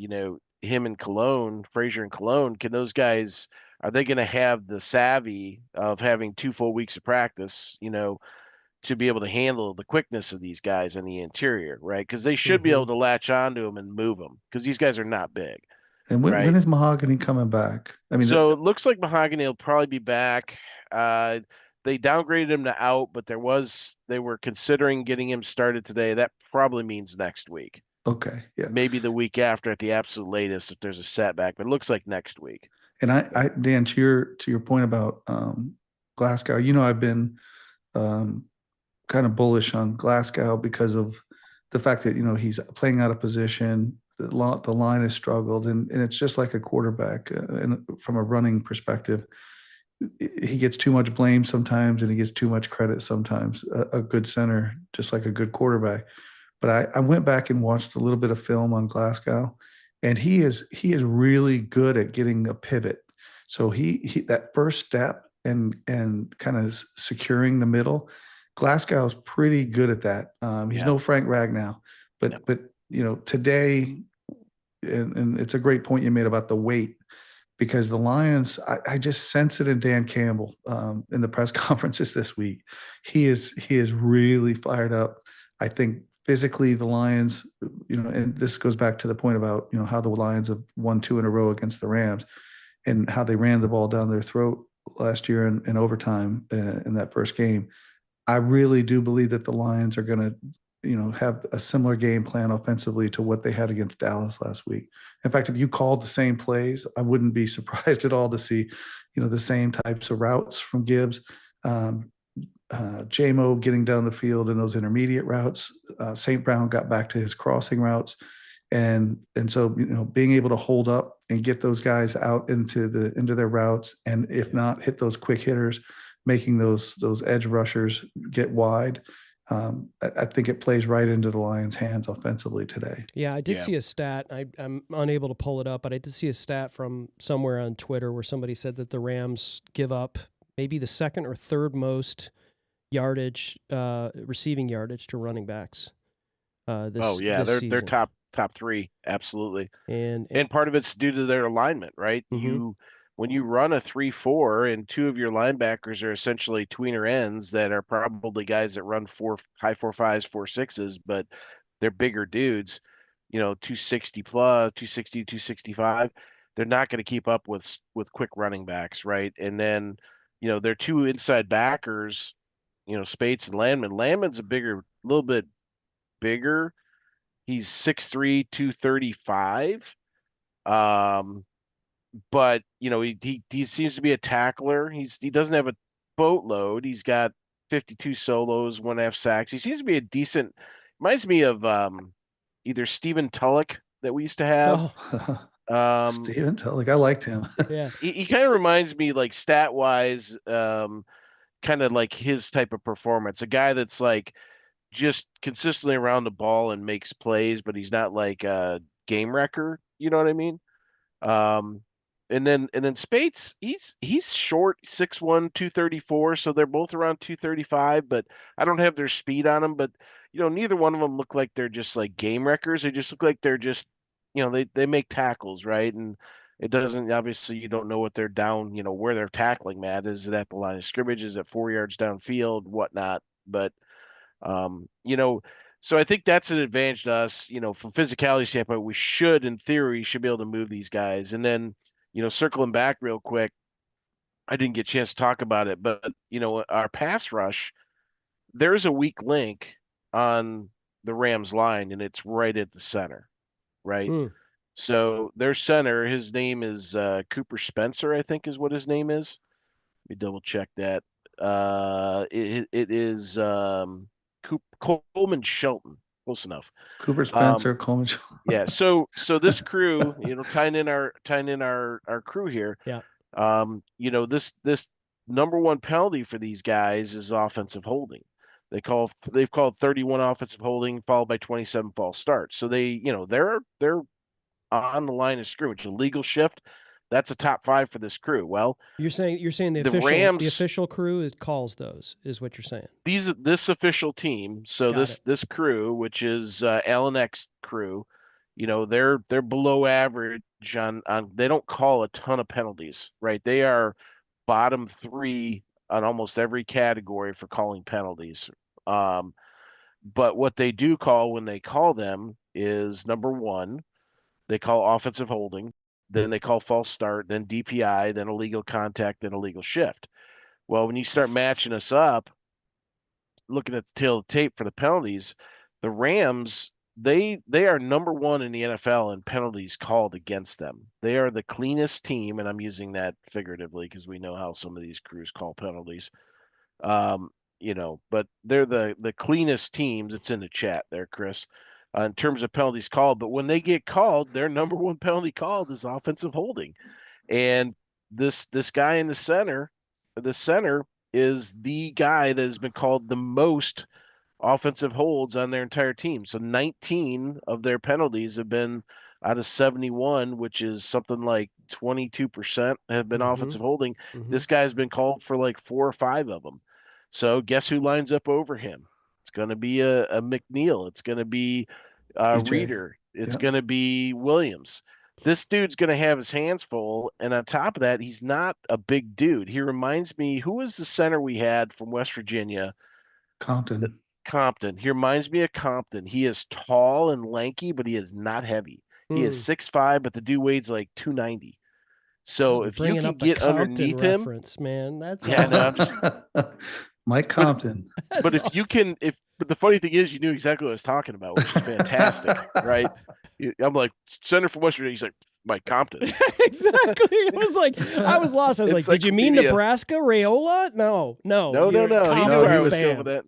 him and Cologne, Frazier and Cologne, are they going to have the savvy of having 2 full weeks of practice, to be able to handle the quickness of these guys in the interior, right? Because they should be able to latch onto them and move them because these guys are not big. And when is Mahogany coming back? I mean, so it looks like Mahogany will probably be back. They downgraded him to out, but they were considering getting him started today. That probably means next week. Okay, yeah. Maybe the week after at the absolute latest if there's a setback, but it looks like next week. And I Dan, to your point about Glasgow, I've been kind of bullish on Glasgow because of the fact that he's playing out of position. The line has struggled, and it's just like a quarterback. And from a running perspective, he gets too much blame sometimes, and he gets too much credit sometimes. A good center, just like a good quarterback. But I went back and watched a little bit of film on Glasgow, and he is really good at getting a pivot. So he that first step and kind of securing the middle, Glasgow's pretty good at that. He's no Frank Ragnow, but today, and it's a great point you made about the weight, because the Lions, I just sense it in Dan Campbell in the press conferences this week. He is really fired up. I think physically the Lions, and this goes back to the point about how the Lions have won 2 in a row against the Rams, and how they ran the ball down their throat last year in overtime in that first game. I really do believe that the Lions are going to, have a similar game plan offensively to what they had against Dallas last week. In fact, if you called the same plays, I wouldn't be surprised at all to see, the same types of routes from Gibbs. J-Mo getting down the field in those intermediate routes. St. Brown got back to his crossing routes. And so, being able to hold up and get those guys out into their routes, and if not, hit those quick hitters, making those edge rushers get wide. I think it plays right into the Lions' hands offensively today. Yeah, I did see a stat. I'm unable to pull it up, but I did see a stat from somewhere on Twitter where somebody said that the Rams give up maybe the second or third most yardage, receiving yardage to running backs. They're top 3, absolutely. And part of it's due to their alignment, right? When you run a 3-4 and 2 of your linebackers are essentially tweener ends that are probably guys that run high 4.5s, 4.6s, but they're bigger dudes, 260 plus, 260, 265. They're not going to keep up with quick running backs, right? And then, their 2 inside backers, Spates and Landman. Landman's a little bit bigger. He's 6'3", 235. But he seems to be a tackler. He doesn't have a boatload. He's got 52 solos, 1.5 sacks. He seems to be a decent. Reminds me of either Stephen Tulloch that we used to have. Stephen Tulloch, I liked him. Yeah, he kind of reminds me, like, stat wise, kind of like his type of performance. A guy that's like just consistently around the ball and makes plays, but he's not like a game wrecker. You know what I mean? And then Spates, he's short, 6'1", 234, so they're both around 235, but I don't have their speed on them. But neither one of them look like they're just like game wreckers. They just look like they're just, they make tackles, right? And it doesn't, obviously you don't know what they're down, where they're tackling, Matt. Is it at the line of scrimmage? Is it 4 yards downfield, whatnot? But So I think that's an advantage to us, from physicality standpoint. We should, in theory, be able to move these guys. And then, circling back real quick, I didn't get a chance to talk about it, but our pass rush, there's a weak link on the Rams line, and it's right at the center, right? So their center, his name is Cooper Spencer, I think is what his name is. Let me double check that. It is Coleman Shelton. Close enough. Cooper Spencer, Coleman Shelton. Yeah. So this crew, tying in our crew here. Yeah. This number one penalty for these guys is offensive holding. They've called 31 offensive holding followed by 27 false starts. So they're on the line of scrimmage. Illegal shift, that's a top 5 for this crew. Well, you're saying the official crew calls those, is what you're saying. This official team, so this crew, which is Allen X crew, they're below average on they don't call a ton of penalties, right? They are bottom 3 on almost every category for calling penalties. But what they do call when they call them is, number 1, they call offensive holding, then they call false start, then DPI, then illegal contact, then illegal shift. Well, when you start matching us up, looking at the tail of the tape for the penalties, the Rams, they are number 1 in the NFL in penalties called against them. They are the cleanest team, and I'm using that figuratively because we know how some of these crews call penalties. But they're the cleanest teams. It's in the chat there, Chris, in terms of penalties called. But when they get called, their number 1 penalty called is offensive holding. And this guy in the center is the guy that has been called the most offensive holds on their entire team. So 19 of their penalties have been out of 71, which is something like 22% have been offensive holding. This guy's been called for like 4 or 5 of them. So guess who lines up over him? It's going to be a McNeil. It's going to be Reeder. It's going to be Williams. This dude's going to have his hands full. And on top of that, he's not a big dude. He reminds me, who was the center we had from West Virginia? Compton. He reminds me of Compton. He is tall and lanky, but he is not heavy. He is 6'5", but the dude weighs like 290. So if you can get underneath him, man, that's Mike Compton. But if you can, but the funny thing is, you knew exactly what I was talking about, which is fantastic, right? I'm like, center from West Virginia. He's like, Mike Compton. Exactly. It was like, I was lost. I was like, did you mean Nebraska Raiola? No. He knew that.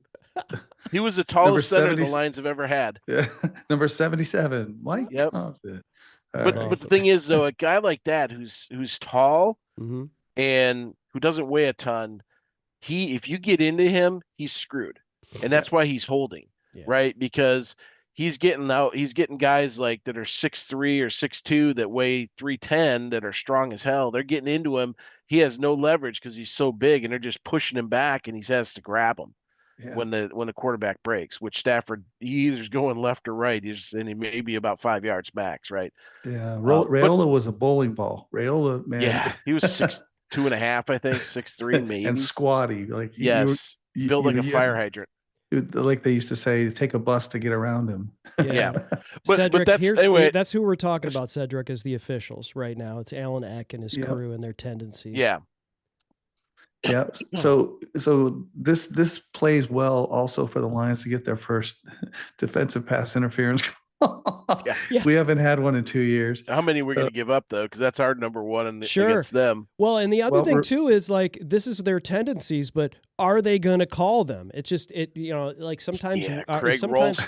He was the tallest center the Lions have ever had. Yeah. Number 77, Mike Compton. But the thing is, though, a guy like that who's tall and who doesn't weigh a ton, if you get into him, he's screwed, and that's why he's holding, right? Because he's getting guys like that are 6'3" or 6'2" that weigh 310 that are strong as hell. They're getting into him. He has no leverage because he's so big, and they're just pushing him back, and he has to grab him. When the quarterback breaks, which Stafford, he either's going left or right, and he may be about 5 yards max, right? Yeah, Raiola was a bowling ball. Raiola, man. Yeah, he was 6'2.5", I think, 6'3", maybe, and squatty, like built like a fire hydrant. Like they used to say, take a bus to get around him. Yeah. But Cedric, that's who we're talking about. Cedric is the officials right now. It's Allen Eck and his crew and their tendencies. Yeah. Yeah. So this plays well also for the Lions to get their first defensive pass interference. We haven't had one in 2 years. How many we're going to give up, though? Because that's our number 1 against them. Well, and the other thing, too, is like this is their tendencies, but are they going to call them? It's just, like sometimes, sometimes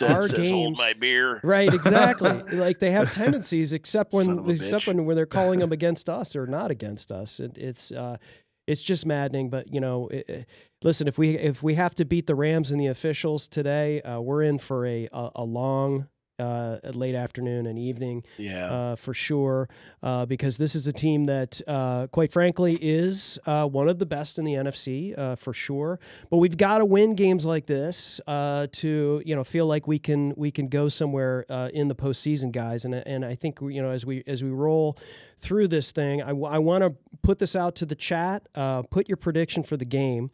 our says, games, hold my beer. Right, exactly. Like they have tendencies, except when they're calling them against us or not against us. It's just maddening, but listen, if we have to beat the Rams and the officials today, we're in for a long late afternoon and evening, for sure, because this is a team that, quite frankly, is one of the best in the NFC, for sure. But we've got to win games like this to feel like we can go somewhere in the postseason, guys. And I think as we roll through this thing, I want to put this out to the chat. Put your prediction for the game.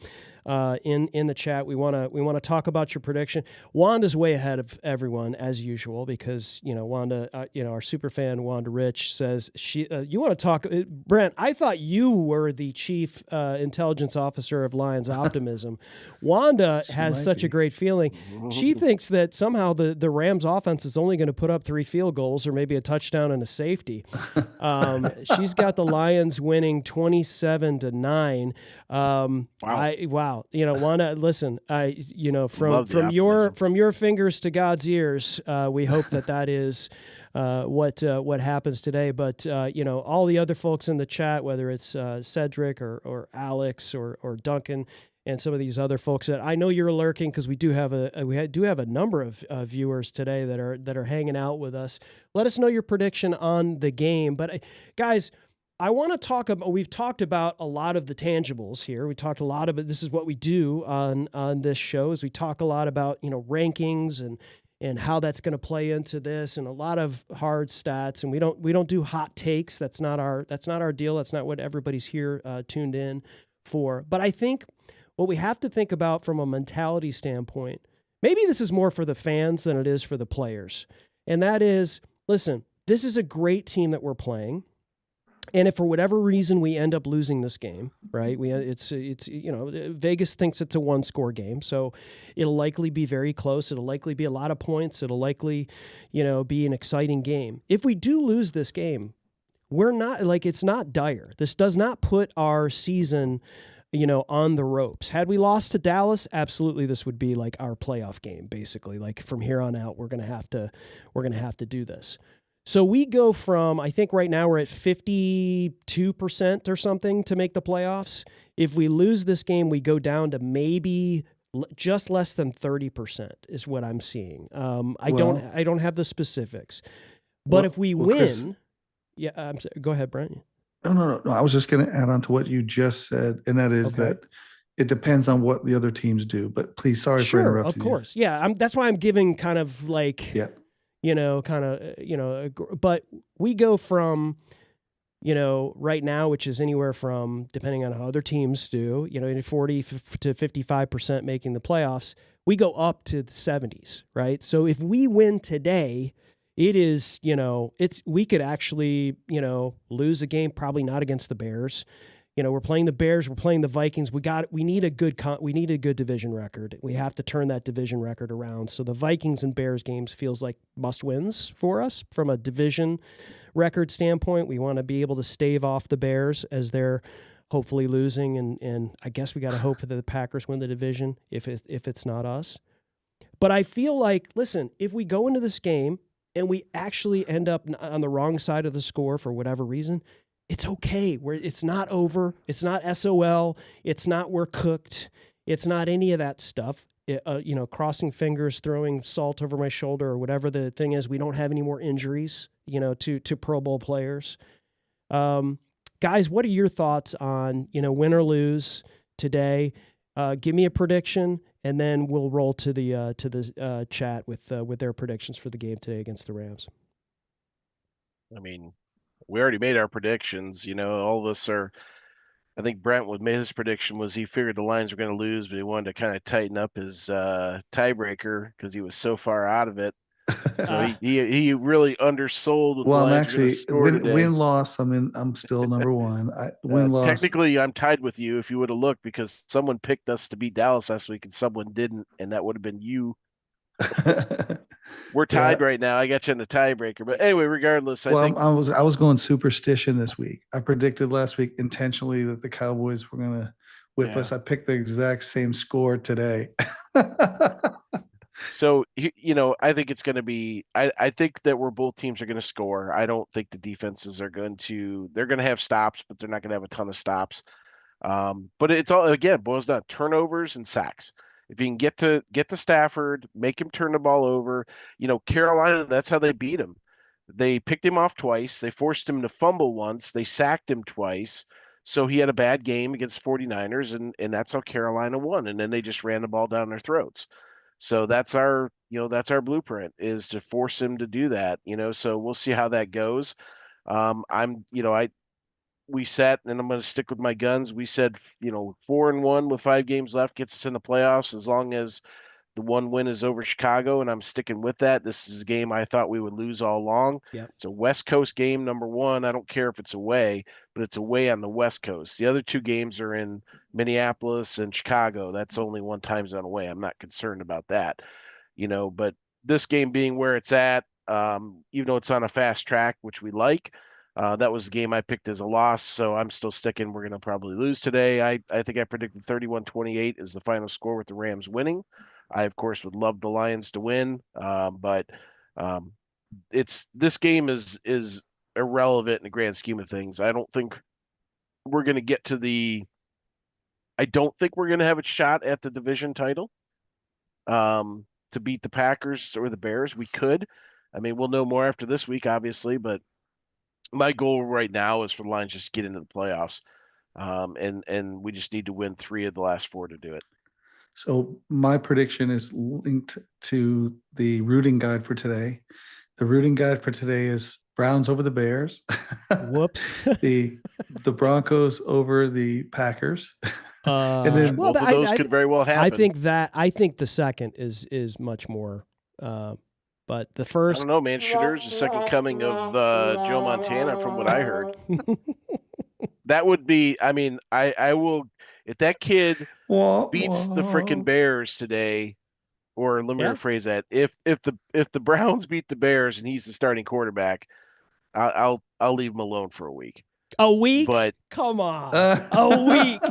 in the chat. We want to talk about your prediction. Wanda's way ahead of everyone as usual because Wanda, our super fan Wanda Rich says you want to talk. Brent, I thought you were the chief intelligence officer of Lions Optimism. Wanda has such a great feeling. She thinks that somehow the Rams offense is only going to put up 3 field goals or maybe a touchdown and a safety. She's got the Lions winning 27-9. Wow. Wanda, listen, from your fingers to God's ears, we hope that is what happens today. But all the other folks in the chat, whether it's Cedric or Alex or Duncan and some of these other folks that I know you're lurking, because we do have a number of viewers today that are hanging out with us. Let us know your prediction on the game. But guys, I want to talk about, we've talked about a lot of the tangibles here. We talked a lot about, this is what we do on this show, is we talk a lot about, rankings and how that's going to play into this, and a lot of hard stats. And we don't do hot takes. That's not our deal. That's not what everybody's here tuned in for. But I think what we have to think about from a mentality standpoint, maybe this is more for the fans than it is for the players. And that is, listen, this is a great team that we're playing. And if for whatever reason we end up losing this game, right? It's Vegas thinks it's a 1-score game, so it'll likely be very close. It'll likely be a lot of points. It'll likely, be an exciting game. If we do lose this game, we're not it's not dire. This does not put our season, on the ropes. Had we lost to Dallas, absolutely, this would be like our playoff game. Basically, like from here on out, we're gonna have to do this. So we go from, I think right now we're at 52% or something to make the playoffs. If we lose this game, we go down to maybe just less than 30% is what I'm seeing. I don't have the specifics, but if we win, Chris, go ahead, Brent. No. I was just going to add on to what you just said, and that is that it depends on what the other teams do. But please, sorry for interrupting. Of course, yeah. That's why I'm giving kind of like. Yeah. But we go from, right now, which is anywhere from, depending on how other teams do, 40 to 55% making the playoffs, we go up to the 70s, right? So if we win today, it is, we could actually, lose a game, probably not against the Bears. We're playing the Bears, we're playing the Vikings. We need a good division record. We have to turn that division record around. So the Vikings and Bears games feels like must wins for us from a division record standpoint. We want to be able to stave off the Bears as they're hopefully losing, and I guess we got to hope that the Packers win the division if it's not us. But I feel like, listen, if we go into this game and we actually end up on the wrong side of the score for whatever reason, it's okay. It's not over. It's not SOL. It's not we're cooked. It's not any of that stuff. Crossing fingers, throwing salt over my shoulder, or whatever the thing is. We don't have any more injuries, to Pro Bowl players. Guys, what are your thoughts on, win or lose today? Give me a prediction, and then we'll roll to the chat with their predictions for the game today against the Rams. I mean, we already made our predictions. All of us are. I think Brent made his prediction was he figured the Lions were going to lose, but he wanted to kind of tighten up his tiebreaker because he was so far out of it. So he really undersold. Well, I'm actually win loss. I'm still number one. Win loss. Technically, I'm tied with you if you would have looked, because someone picked us to beat Dallas last week and someone didn't, and that would have been you. We're tied right now. I got you in the tiebreaker, but anyway, regardless, I think I was going superstition this week. I predicted last week intentionally that the Cowboys were going to whip us. I picked the exact same score today. So I think it's going to be. I think that both teams are going to score. I don't think the defenses are going to. They're going to have stops, but they're not going to have a ton of stops. But it's all, again, boils down to turnovers and sacks. If you can get to Stafford, make him turn the ball over. Carolina, that's how they beat him. They picked him off twice. They forced him to fumble once. They sacked him twice. So he had a bad game against 49ers, and that's how Carolina won. And then they just ran the ball down their throats. So that's our blueprint, is to force him to do that. So we'll see how that goes. we set, and I'm going to stick with my guns. We said, 4-1 with 5 games left gets us in the playoffs as long as the one win is over Chicago, and I'm sticking with that. This is a game I thought we would lose all along. Yep. It's a West Coast game, number one. I don't care if it's away, but it's away on the West Coast. The other 2 games are in Minneapolis and Chicago. That's only one time zone away. I'm not concerned about that, but this game being where it's at, even though it's on a fast track, which we like, that was the game I picked as a loss, so I'm still sticking. We're going to probably lose today. I think I predicted 31-28 is the final score with the Rams winning. I, of course, would love the Lions to win, but this game is irrelevant in the grand scheme of things. I don't think we're going to get to I don't think we're going to have a shot at the division title to beat the Packers or the Bears. We could. I mean, we'll know more after this week, obviously, but my goal right now is for the Lions just to get into the playoffs, and we just need to win 3 of the last 4 to do it. So my prediction is linked to the rooting guide for today. The rooting guide for today is Browns over the Bears. Whoops. the Broncos over the Packers. And then both of those could very well happen. I think the second is much more. But the first, I don't know, man. Shadur's the second coming of Joe Montana, from what I heard. That would be. I mean, I will. If that kid beats the freaking Bears today, or let me rephrase that: if the Browns beat the Bears and he's the starting quarterback, I'll leave him alone for a week. A week? But come on, a week.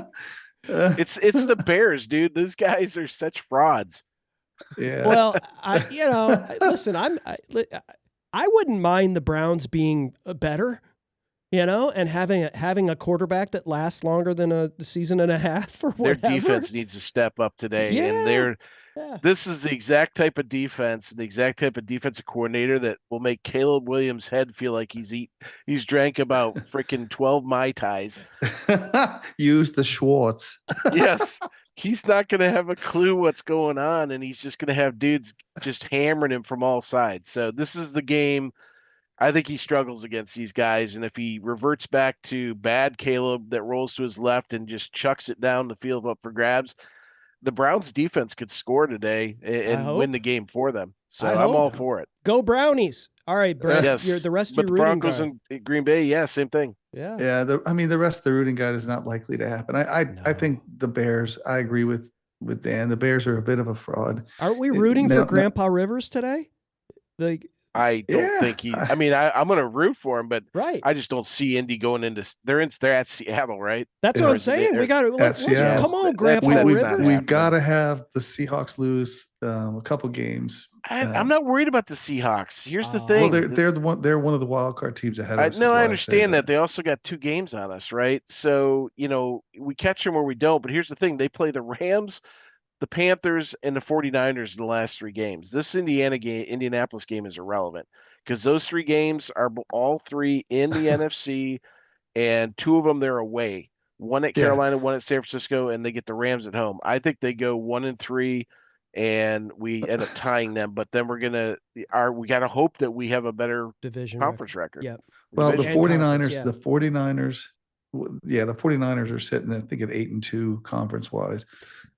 It's the Bears, dude. Those guys are such frauds. Yeah. Well, listen, I wouldn't mind the Browns being better, and having a quarterback that lasts longer than a season and a half or whatever. Their defense needs to step up today, and this is the exact type of defense, the exact type of defensive coordinator that will make Caleb Williams' head feel like he's drank about freaking 12 Mai Tais. Use the Schwartz. Yes. He's not going to have a clue what's going on, and he's just going to have dudes just hammering him from all sides. So this is the game. I think he struggles against these guys, and if he reverts back to bad Caleb that rolls to his left and just chucks it down the field up for grabs, the Browns defense could score today and win the game for them. So I'm all for it. Go Brownies. All right, Brett, yes. the rest but of your the rooting Broncos guide. and Green Bay, same thing. Yeah. Yeah. The rest of the rooting guide is not likely to happen. I think the Bears, I agree with Dan. The Bears are a bit of a fraud. Aren't we rooting for Grandpa Rivers today? I don't think I'm going to root for him, but right. I just don't see Indy going into. They're at Seattle, right? That's what I'm saying. We got to let's come on, Grandpa Rivers. We've got to have the Seahawks lose a couple games. I'm not worried about the Seahawks. Here's the thing. Well, they're one of the wild card teams ahead of us. No, I understand that. They also got 2 games on us, right? So we catch them or we don't. But here's the thing: they play the Rams, the Panthers, and the 49ers in the last 3 games. This Indianapolis game is irrelevant because those 3 games are all 3 in the NFC, and 2 of them they're away. One at Carolina, one at San Francisco, and they get the Rams at home. I think they go 1-3, and we end up tying them. But then we got to hope that we have a better division conference record. Yep. Well, the 49ers, the 49ers are sitting, I think, at 8-2 conference wise.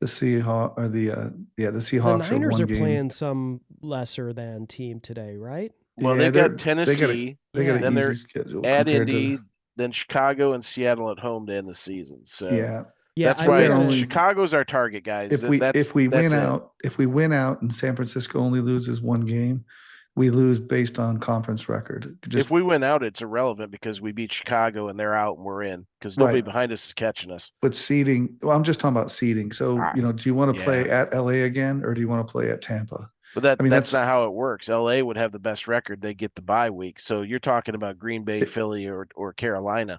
The Seahawks The Niners are playing some lesser than team today, right? Well, they've got Tennessee. They got then an easy schedule at Indy, then Chicago and Seattle at home to end the season. So that's why Chicago's our target, guys. If we win out and San Francisco only loses 1 game, we lose based on conference record. If we win out, it's irrelevant because we beat Chicago and they're out and we're in because nobody behind us is catching us. But seeding, I'm just talking about seeding. So, do you want to play at LA again or do you want to play at Tampa? But that's not how it works. LA would have the best record. They get the bye week. So you're talking about Green Bay, Philly, or Carolina.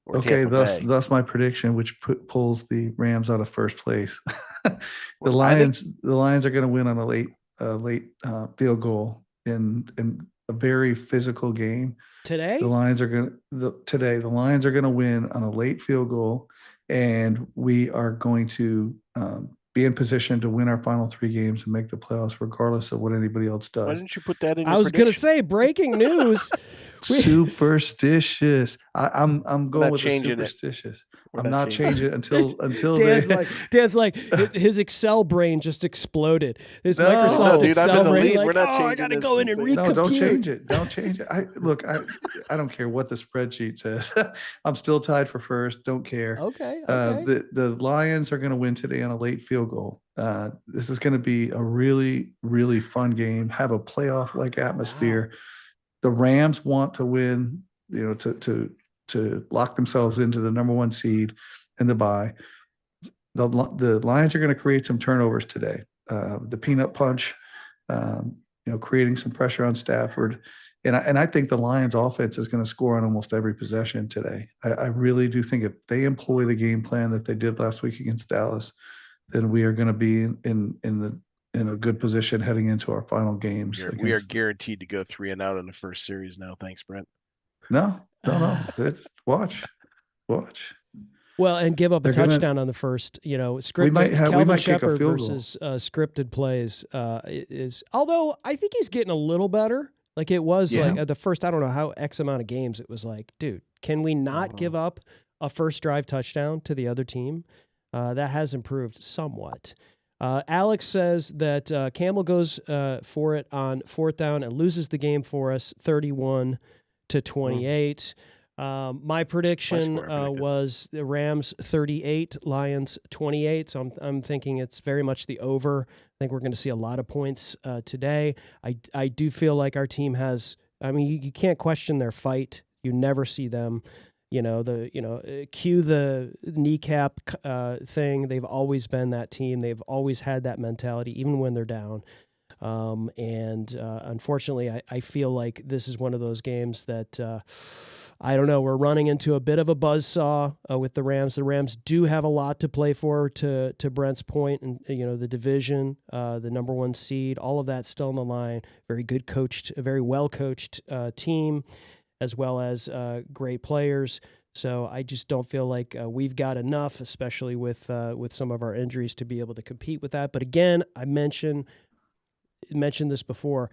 Or thus my prediction, which pulls the Rams out of first place. The Lions are going to win on a late field goal in a very physical game. Today? The Lions are going to win on a late field goal, and we are going to be in position to win our final 3 games and make the playoffs regardless of what anybody else does. Why didn't you put that in? I was going to say breaking news. Superstitious. I'm going with the superstitious. I'm not changing until Dan's like his Excel brain just exploded. His No, Microsoft dude, Excel I'm in the brain, lead. like, We're not I got to changing go in and recompute. No, don't change it. Don't change it. I don't care what the spreadsheet says. I'm still tied for first. Don't care. Okay. The Lions are going to win today on a late field goal. This is going to be a really, really fun game. Have a playoff-like atmosphere. Wow. The Rams want to win, to lock themselves into the number 1 seed in the bye. The Lions are going to create some turnovers today. The peanut punch, creating some pressure on Stafford. And I think the Lions offense is going to score on almost every possession today. I really do think if they employ the game plan that they did last week against Dallas, then we are going to be in a good position heading into our final games. We are guaranteed to go 3-0 in the first series now. Thanks, Brent. No. Watch. Well, and give up a touchdown on the first, scripted. Calvin Shepard versus scripted plays is. Although I think he's getting a little better. Like it was like at the first, I don't know how X amount of games. It was like, dude, can we not give up a first drive touchdown to the other team? That has improved somewhat. Alex says that Campbell goes for it on 4th down and loses the game for us, 31-28. My prediction was the Rams 38, Lions 28. So I'm thinking it's very much the over. I think we're going to see a lot of points today. I do feel like our team has. I mean, you can't question their fight. You never see them. Cue the kneecap thing. They've always been that team. They've always had that mentality, even when they're down. Unfortunately, I feel like this is one of those games that I don't know. We're running into a bit of a buzzsaw with the Rams. The Rams do have a lot to play for. To Brent's point, and the division, the number 1 seed, all of that's still on the line. Very good coached, a very well coached team, as well as great players. So I just don't feel like we've got enough, especially with some of our injuries, to be able to compete with that. But again, I mentioned this before.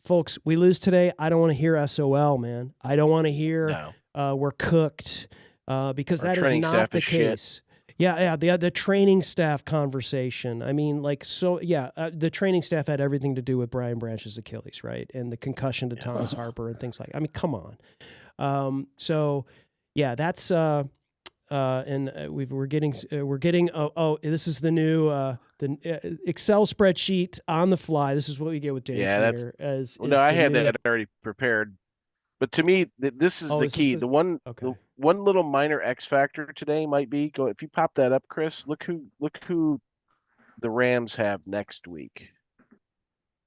Folks, we lose today. I don't want to hear SOL, man. I don't want to hear we're cooked because that is not the case. Yeah. The training staff conversation. I mean, the training staff had everything to do with Brian Branch's Achilles, right? And the concussion to Thomas Harper and things like. I mean, come on. That's. We're getting. This is the new the Excel spreadsheet on the fly. This is what we get with Dan. Yeah, I had that already prepared. But to me, this is the key. The one little minor X factor today might be if you pop that up, Chris. Look who the Rams have next week.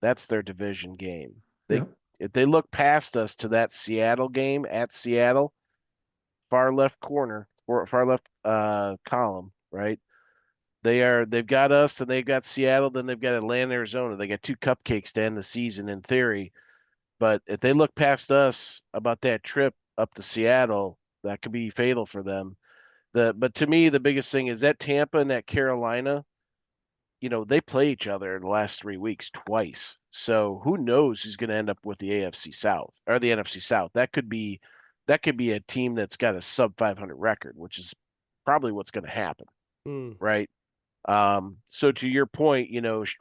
That's their division game. If they look past us to that Seattle game at Seattle, far left corner or far left column, right? They've got us and they've got Seattle, then they've got Atlanta, Arizona. They got 2 cupcakes to end the season in theory. But if they look past us about that trip up to Seattle, that could be fatal for them. But to me, the biggest thing is that Tampa and that Carolina, they play each other in the last 3 weeks twice. So who knows who's going to end up with the AFC South or the NFC South? That could be a team that's got a sub 500 record, which is probably what's going to happen, right? So to your point,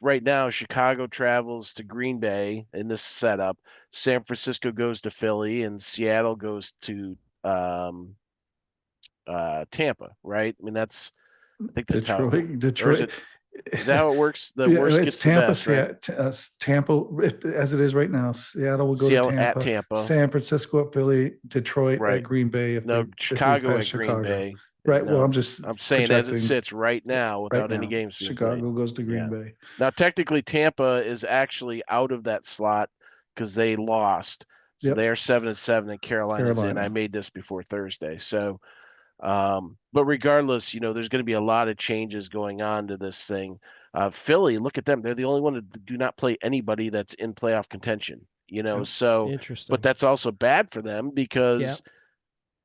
right now Chicago travels to Green Bay in this setup. San Francisco goes to Philly, and Seattle goes to Tampa, right? I mean, I think that's Detroit. Is that how it works? The worst gets Tampa, the best, right? Tampa, as it is right now. Seattle will go to Tampa, at Tampa. San Francisco at Philly, Detroit at Green Bay. Chicago at Green Bay. Right. No, well, I'm saying as it sits right now without any games. Chicago goes to Green Bay. Now, technically, Tampa is actually out of that slot because they lost. So they are 7-7, and Carolina's in. I made this before Thursday. So, but regardless, there's going to be a lot of changes going on to this thing. Philly, look at them. They're the only one that do not play anybody that's in playoff contention. So interesting. But that's also bad for them because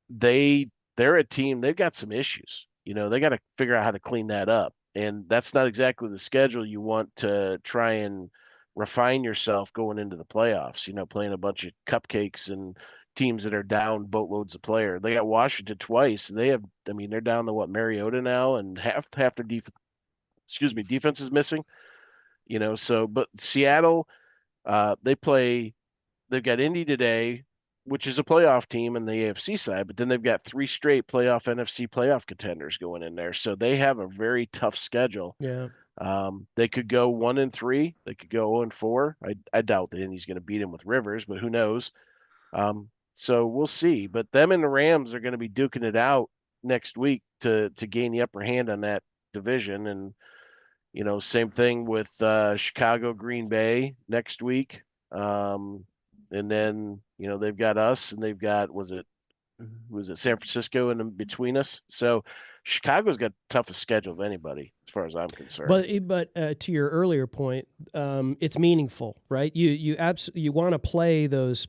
they're a team. They've got some issues. They got to figure out how to clean that up. And that's not exactly the schedule you want to try and refine yourself going into the playoffs, playing a bunch of cupcakes and teams that are down boatloads of players. They got Washington twice. They're down to what, Mariota now, and half their defense is missing. So but Seattle, they've got Indy today, which is a playoff team in the AFC side, but then they've got 3 straight NFC playoff contenders going in there. So they have a very tough schedule. Yeah. They could go 1-3. They could go 0-4. I doubt that Indy's going to beat him with Rivers, but who knows? So we'll see. But them and the Rams are going to be duking it out next week to gain the upper hand on that division. And, same thing with Chicago, Green Bay next week. And then, they've got us, and they've got, was it San Francisco in between us? So Chicago's got the toughest schedule of anybody, as far as I'm concerned. But to your earlier point, it's meaningful, right? You want to play those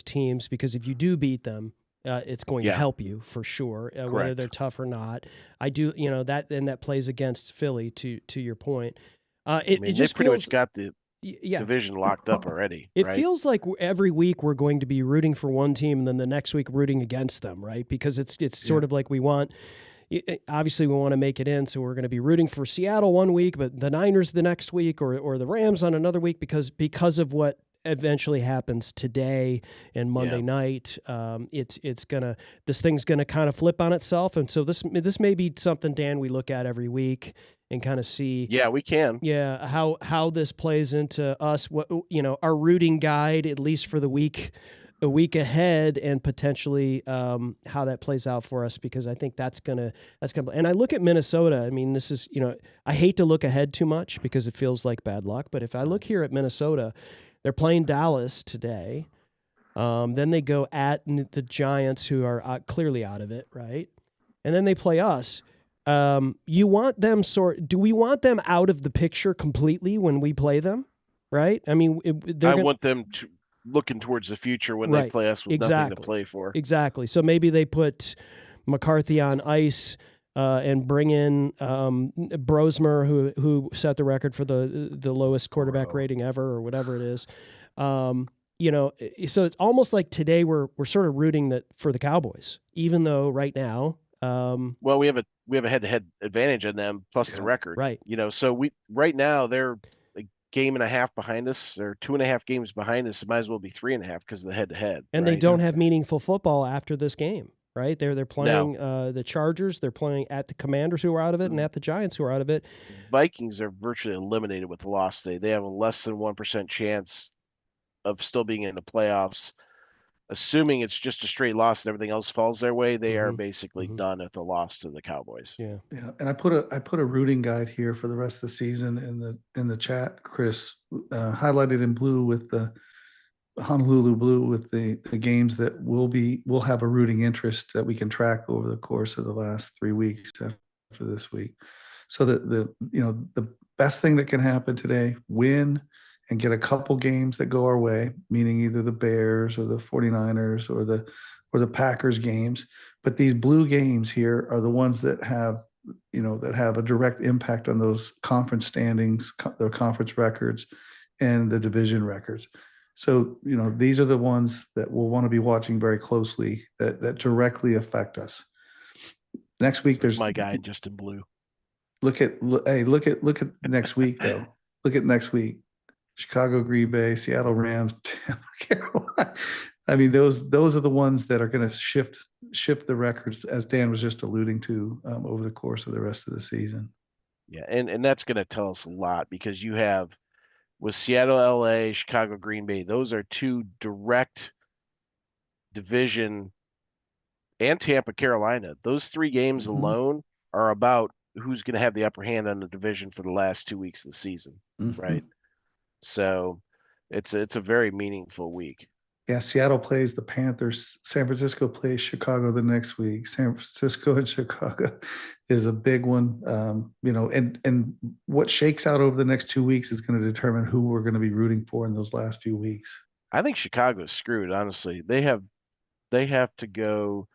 teams, because if you do beat them, it's going to help you for sure, whether they're tough or not. I do, that plays against Philly. To your point, it just pretty feels, much got the division locked up already. It feels like every week we're going to be rooting for one team, and then the next week rooting against them, right? Because it's sort of like obviously we want to make it in, so we're going to be rooting for Seattle one week, but the Niners the next week, or the Rams on another week, because of what eventually happens today and Monday night. This thing's gonna kind of flip on itself, and so this may be something, Dan, we look at every week and kind of see. Yeah, we can. Yeah, how this plays into us. What our rooting guide, at least for the week. A week ahead, and potentially how that plays out for us, because I think that's gonna. And I look at Minnesota. I mean, this is I hate to look ahead too much because it feels like bad luck. But if I look here at Minnesota, they're playing Dallas today. Then they go at the Giants, who are clearly out of it, right? And then they play us. You want them do we want them out of the picture completely when we play them, right? I mean, I want them to. Looking towards the future when they play us with nothing to play for. Exactly. So maybe they put McCarthy on ice and bring in Brosmer, who set the record for the lowest quarterback rating ever, or whatever it is. So it's almost like today we're sort of rooting for the Cowboys, even though right now. Well, we have a head-to-head advantage on them plus the record, right? So right now they're game and a half behind us, or 2.5 games behind us. It might as well be 3.5 because of the head-to-head. And they don't have meaningful football after this game, right? They're playing the Chargers, they're playing at the Commanders, who are out of it, and at the Giants, who are out of it. Vikings are virtually eliminated with the loss today. They have a less than 1% chance of still being in the playoffs. Assuming it's just a straight loss and everything else falls their way, they are basically done at the loss to the Cowboys. Yeah. And I put a rooting guide here for the rest of the season in the chat, Chris, highlighted in blue with the Honolulu blue with the games that we'll have a rooting interest that we can track over the course of the last 3 weeks after this week. So that the best thing that can happen today, win and get a couple games that go our way, meaning either the Bears or the 49ers or the Packers games. But these blue games here are the ones that have a direct impact on those conference standings, their conference records, and the division records. So, these are the ones that we'll want to be watching very closely that directly affect us. Next week, there's my guy just in blue. Look at next week though. Look at next week. Chicago, Green Bay, Seattle Rams, Tampa, Carolina. I mean, those are the ones that are going to shift the records, as Dan was just alluding to, over the course of the rest of the season. Yeah, and that's going to tell us a lot, because you have with Seattle, LA, Chicago, Green Bay, those are 2 direct division, and Tampa, Carolina. Those 3 games alone are about who's going to have the upper hand on the division for the last 2 weeks of the season, right? So it's a very meaningful week. Yeah, Seattle plays the Panthers. San Francisco plays Chicago the next week. San Francisco and Chicago is a big one. And what shakes out over the next 2 weeks is going to determine who we're going to be rooting for in those last few weeks. I think Chicago's screwed, honestly. They have to go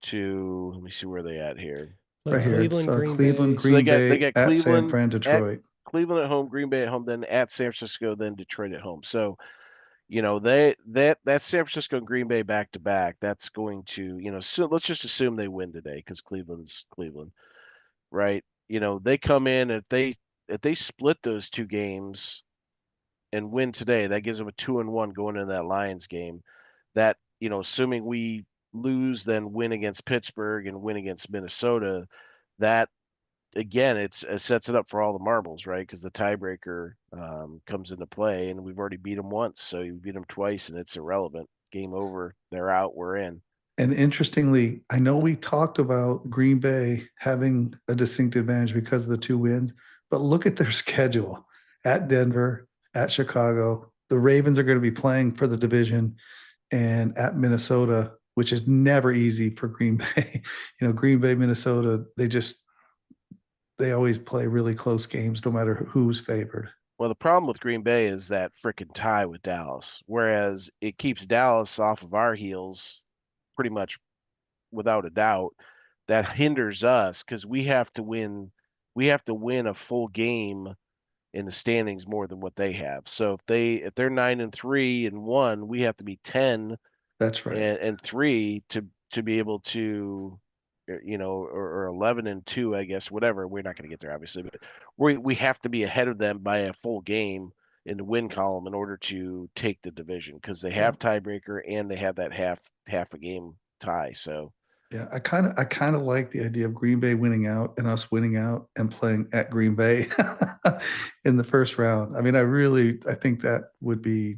to, let me see where they at here. Right here. Cleveland, Cleveland, Green Bay, they got at Cleveland, San Fran, Detroit. Cleveland at home, Green Bay at home, then at San Francisco, then Detroit at home. So that San Francisco and Green Bay back to back. That's going to, so let's just assume they win today because Cleveland's Cleveland, right? They come in if they split those two games and win today, that gives them a 2-1 going into that Lions game. That, assuming we lose, then win against Pittsburgh and win against Minnesota, that again, it sets it up for all the marbles, right? Because the tiebreaker comes into play, and we've already beat them once, so you beat them twice, and it's irrelevant. Game over. They're out. We're in. And interestingly, I know we talked about Green Bay having a distinct advantage because of the 2 wins, but look at their schedule: at Denver, at Chicago. The Ravens are going to be playing for the division, and at Minnesota, which is never easy for Green Bay. Green Bay, Minnesota, they always play really close games no matter who's favored. Well, the problem with Green Bay is that freaking tie with Dallas, whereas it keeps Dallas off of our heels pretty much without a doubt. That hinders us because we have to win a full game in the standings more than what they have. So if they're 9-3 and 1, we have to be 10. That's right. And 3 to be able to, or 11-2, I guess, whatever. We're not going to get there, obviously, but we have to be ahead of them by a full game in the win column in order to take the division because they have tiebreaker and they have that half a game tie. So yeah, I kind of like the idea of Green Bay winning out and us winning out and playing at Green Bay in the first round. I mean, I think that would be,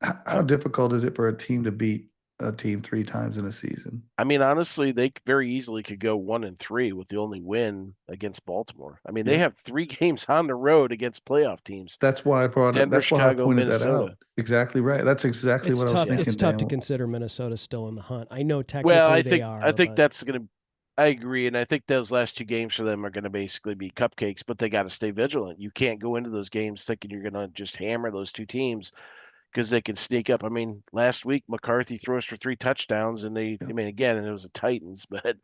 how difficult is it for a team to beat a team 3 times in a season? I mean, honestly, they very easily could go 1-3 with the only win against Baltimore. I mean, they have 3 games on the road against playoff teams. That's why I brought it. That's why I pointed Minnesota. that out. Exactly right. That's exactly what I was thinking. It's tough to consider Minnesota still in the hunt. I know technically they are. I think that's going to. I agree, and I think those last 2 games for them are going to basically be cupcakes. But they got to stay vigilant. You can't go into those games thinking you're going to just hammer those 2 teams, because they can sneak up. I mean, last week McCarthy throws for 3 touchdowns, and I mean, again, it was the Titans, but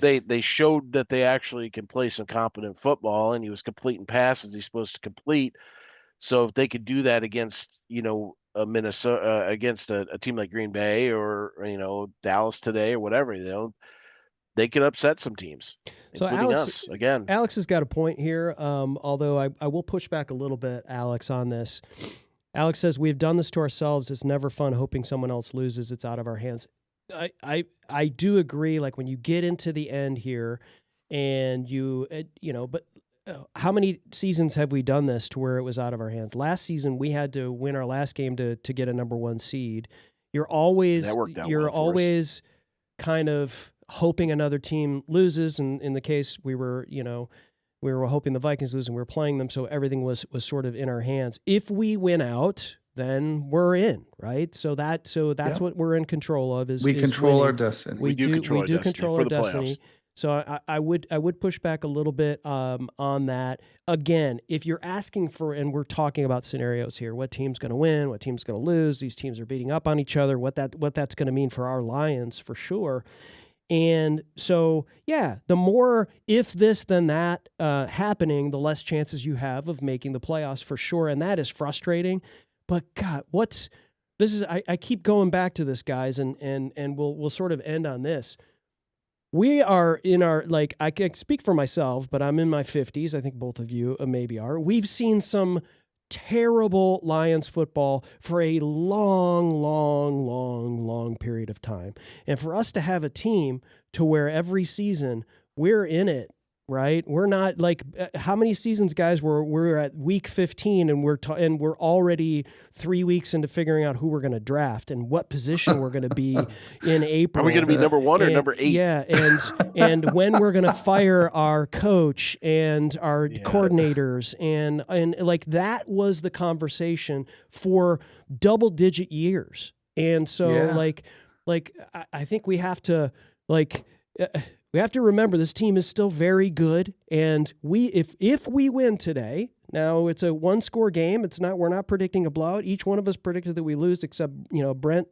they showed that they actually can play some competent football, and he was completing passes he's supposed to complete. So if they could do that against, a Minnesota, against a team like Green Bay or Dallas today or whatever, they could upset some teams, including us again. Alex has got a point here, although I will push back a little bit, Alex, on this. Alex says, we've done this to ourselves. It's never fun hoping someone else loses. It's out of our hands. I do agree. Like when you get into the end here and but how many seasons have we done this to where it was out of our hands? Last season, we had to win our last game to get a number 1 seed. You're always kind of hoping another team loses. And in the case we were hoping the Vikings lose, and we were playing them, so everything was sort of in our hands. If we win out, then we're in, right? So that's what we're in control of. We control our destiny. We do control our destiny. So I would push back a little bit on that. Again, if you're asking for, and we're talking about scenarios here, what team's going to win, what team's going to lose, these teams are beating up on each other, what that's going to mean for our Lions for sure. And so, yeah, the more if this then that happening, the less chances you have of making the playoffs for sure. And that is frustrating. But God, I keep going back to this, guys, and we'll sort of end on this. We are in our, I can speak for myself, but I'm in my 50s. I think both of you maybe are. We've seen some terrible Lions football for a long period of time. And for us to have a team to where every season we're in it, right? We're not how many seasons, guys, we're at week 15 and we're already 3 weeks into figuring out who we're going to draft and what position we're going to be in April. Are we going to be number 1 or number 8? Yeah, and when we're going to fire our coach and our coordinators and that was the conversation for double-digit years. And so I think we have to we have to remember this team is still very good, and if we win today, now it's a 1-score game. We're not predicting a blowout. Each one of us predicted that we lose, except Brent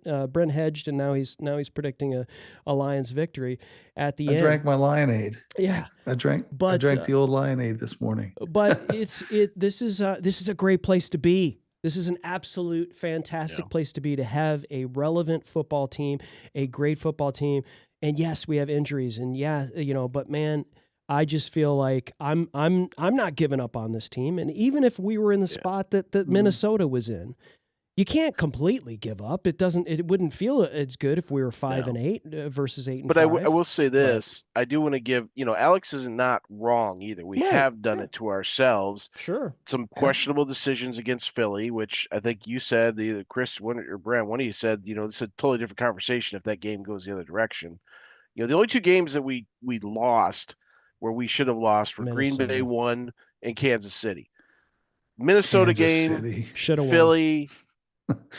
hedged, and now he's predicting a Lions victory at the end. I drank my Lionade. Yeah, I drank the old Lionade this morning. But this is a great place to be. This is an absolute fantastic place to be, to have a relevant football team, a great football team. And yes, we have injuries, and but man, I just feel like I'm not giving up on this team. And even if we were in the spot that Minnesota was in, you can't completely give up. It wouldn't feel as good if we were 5-8 versus 8-5. But I will say this: I do want to give, Alex is not wrong either. We have done it to ourselves. Sure. Some questionable decisions against Philly, which I think you said, either Chris or Brand, one of you said, this is a totally different conversation if that game goes the other direction. The only two games that we lost where we should have lost were Green Bay 1 and Kansas City. Minnesota game, Philly.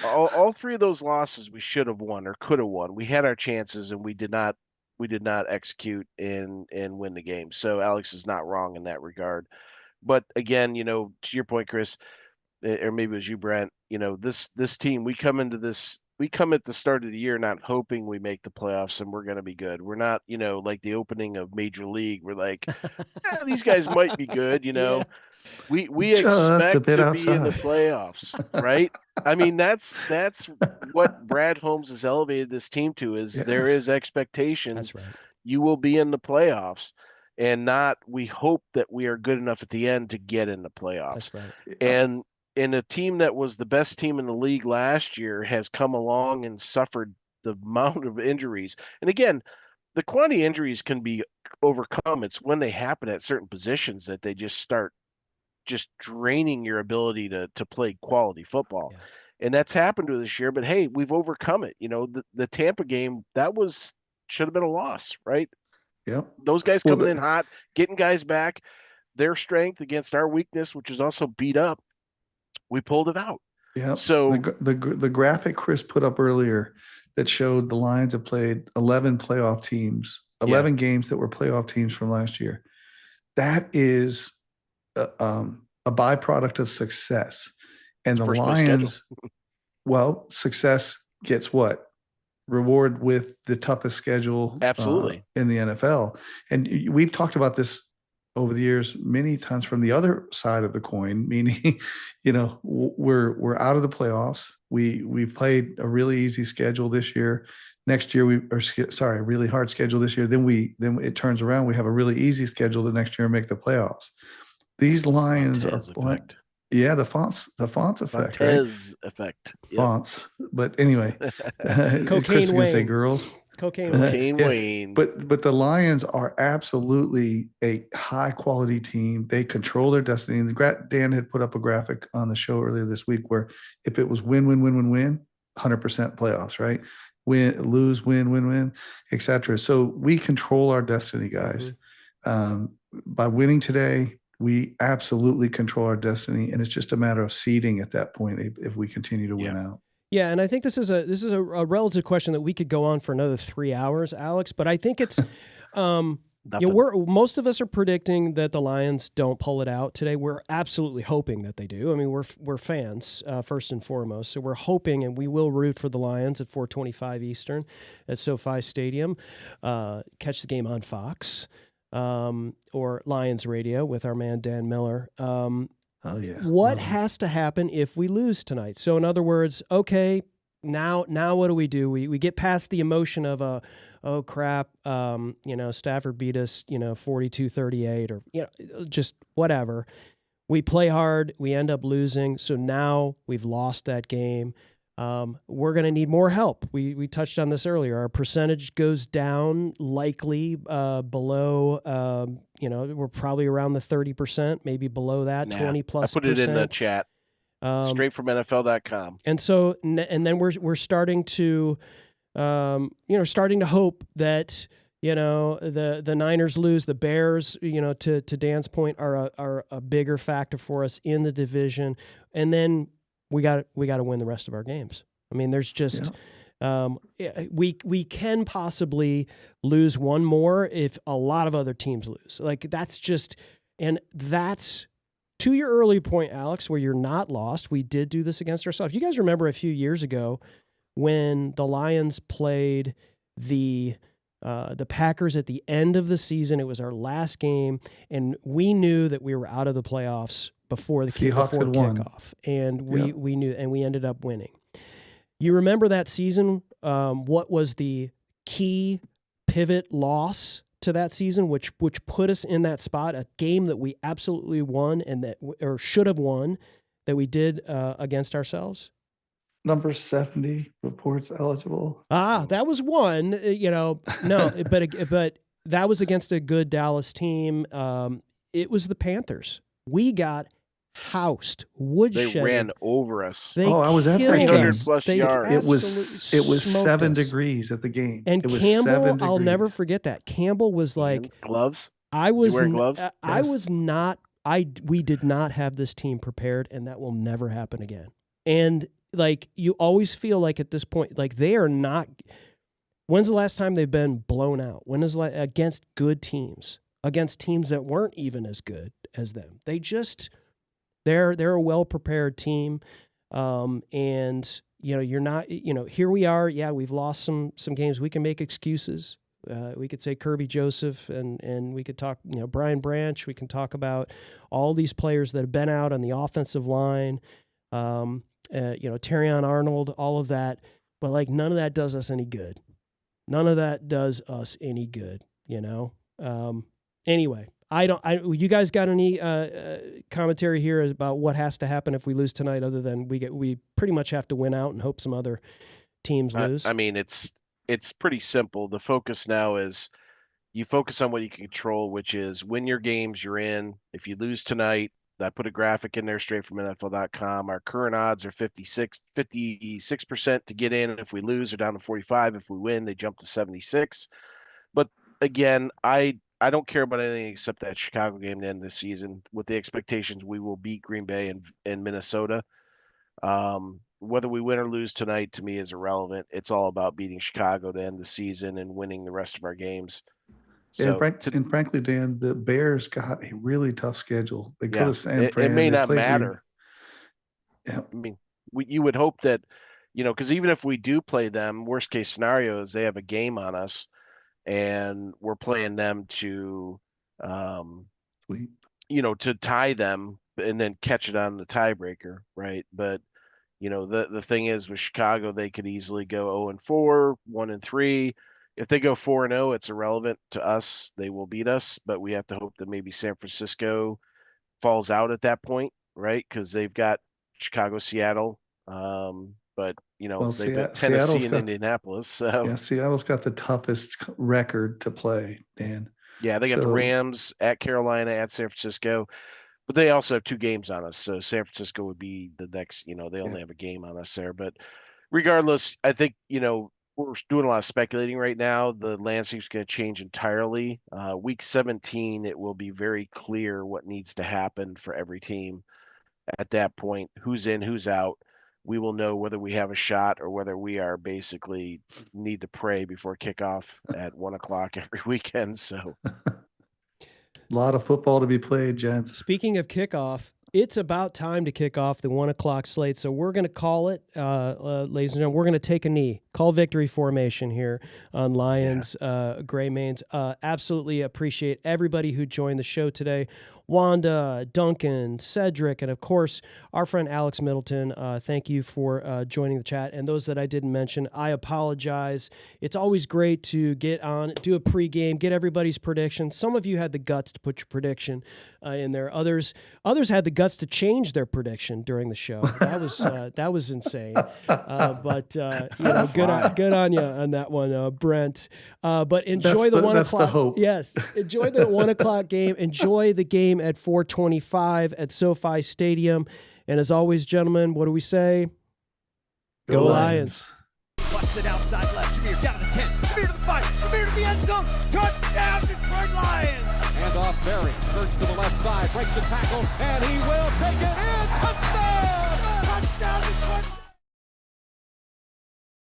All three of those losses we should have won or could have won. We had our chances and we did not execute and win the game. So Alex is not wrong in that regard. But again, to your point, Chris, or maybe it was you, Brent, this team, we come at the start of the year not hoping we make the playoffs and we're going to be good. We're not, like the opening of Major League. We're like, these guys might be good, Yeah. We expect to be in the playoffs, right? I mean, that's what Brad Holmes has elevated this team to, is there is expectation. That's right. You will be in the playoffs, and not we hope that we are good enough at the end to get in the playoffs. That's right. And a team that was the best team in the league last year has come along and suffered the amount of injuries. And again, the quantity of injuries can be overcome. It's when they happen at certain positions that they just start draining your ability to play quality football. Yeah. And that's happened to us this year, but hey, we've overcome it. The Tampa game, should have been a loss, right? Yep. Those guys coming in hot, getting guys back, their strength against our weakness, which is also beat up, we pulled it out. Yeah. So the graphic Chris put up earlier that showed the Lions have played 11 playoff teams, 11 games that were playoff teams from last year. That is a byproduct of success. And the Lions, success gets what? Reward with the toughest schedule absolutely in the NFL. And we've talked about this over the years many times from the other side of the coin, meaning, we're out of the playoffs. We've played a really easy schedule this year. Next year a really hard schedule this year. Then it turns around. We have a really easy schedule the next year and make the playoffs. These Lions are blunt. Yeah, the fonts effect, Fontes effect. Yep. Fonts. But anyway, Cocaine Wayne. Say girls. Cocaine Wayne. But the Lions are absolutely a high quality team. They control their destiny. And Dan had put up a graphic on the show earlier this week where if it was win, 100% playoffs, right? Win, lose, win, etc. So we control our destiny, guys. Mm-hmm. By winning today, we absolutely control our destiny, and it's just a matter of seeding at that point if we continue to win out. Yeah, and I think this is a relative question that we could go on for another 3 hours, Alex. But I think it's, most of us are predicting that the Lions don't pull it out today. We're absolutely hoping that they do. I mean, we're fans first and foremost, so we're hoping, and we will root for the Lions at 4:25 Eastern at SoFi Stadium. Catch the game on Fox. Or Lions Radio with our man Dan Miller. What has to happen if we lose tonight? So in other words, okay, now what do? We get past the emotion of oh crap, Stafford beat us, 42-38 or just whatever. We play hard, we end up losing, so now we've lost that game. We're going to need more help. We touched on this earlier. Our percentage goes down likely below, we're probably around the 30%, maybe below that, 20 plus. I put it in the chat, straight from NFL.com. And so, and then we're starting to, starting to hope that, the Niners lose, the Bears, to Dan's point, are a bigger factor for us in the division. And then we got to win the rest of our games. I mean, there's just we can possibly lose one more if a lot of other teams lose. Like that's to your early point, Alex, where you're not lost. We did do this against ourselves. You guys remember a few years ago when the Lions played the the Packers at the end of the season. It was our last game, and we knew that we were out of the playoffs before the kickoff, and we knew, and we ended up winning. You remember that season? What was the key pivot loss to that season, which put us in that spot, a game that we absolutely won or should have won, that we did against ourselves? Number 70 reports eligible. That was one. No, but that was against a good Dallas team. It was the Panthers. We got housed. They ran over us. I was at that game. 300+ yards. It was 7 degrees at the game. And Campbell, I'll never forget that. Campbell was like gloves. I was wearing gloves. I was not. We did not have this team prepared, and that will never happen again. And like, you always feel like at this point, like, they are not. When's the last time they've been blown out? When is against good teams, against teams that weren't even as good as them? They're a well prepared team, and you're not. Here we are. Yeah, we've lost some games. We can make excuses. We could say Kirby Joseph, and we could talk. Brian Branch. We can talk about all these players that have been out on the offensive line. Terrion Arnold, all of that, but like, none of that does us any good. None of that does us any good. Anyway, you guys got any commentary here about what has to happen if we lose tonight, other than we pretty much have to win out and hope some other teams lose? I mean, it's pretty simple. The focus now is you focus on what you can control, which is win your games you're in. If you lose tonight, I put a graphic in there straight from NFL.com. Our current odds are 56% to get in. And if we lose, they're down to 45. If we win, they jump to 76. But again, I don't care about anything except that Chicago game to end the season, with the expectations we will beat Green Bay and Minnesota. Whether we win or lose tonight, to me, is irrelevant. It's all about beating Chicago to end the season and winning the rest of our games. So, and frankly, Dan, the Bears got a really tough schedule. They go to San Fran. It may not matter. Yeah. I mean, you would hope that, because even if we do play them, worst case scenario is they have a game on us, and we're playing them to, to tie them and then catch it on the tiebreaker, right? But the thing is, with Chicago, they could easily go 0-4, 1-3. If they go 4-0, it's irrelevant to us. They will beat us, but we have to hope that maybe San Francisco falls out at that point, right? Because they've got Chicago, Seattle, but they've got Tennessee and Indianapolis. So yeah, Seattle's got the toughest record to play, Dan. Yeah, they got the Rams at Carolina, at San Francisco, but they also have 2 games on us. So San Francisco would be the next. They only have a game on us there, but regardless, I think we're doing a lot of speculating right now. The landscape's going to change entirely. Week 17, it will be very clear what needs to happen for every team at that point. Who's in, who's out. We will know whether we have a shot or whether we are basically need to pray before kickoff at 1:00 every weekend. So, a lot of football to be played, gents. Speaking of kickoff, it's about time to kick off the 1:00 slate. So we're going to call it, ladies and gentlemen. We're going to take a knee, call victory formation here on Lions, Gray Mains. Absolutely appreciate everybody who joined the show today. Wanda, Duncan, Cedric, and of course, our friend Alex Middleton. Thank you for joining the chat. And those that I didn't mention, I apologize. It's always great to get on, do a pregame, get everybody's prediction. Some of you had the guts to put your prediction in there. Others had the guts to change their prediction during the show. That was insane. But good on you on that one, Brent. But enjoy the 1:00. That's the hope. Yes, enjoy the 1:00 game. Enjoy the game at 4:25 at SoFi Stadium. And as always, gentlemen, what do we say? Go Lions. Bust it outside left. Jameer down to 10. Jameer to the 5. Jameer to the end zone. Touchdown, Detroit Lions. Hand off Barry. Search to the left side. Breaks the tackle. And he will take it in. Touchdown! Touchdown, Detroit Lions.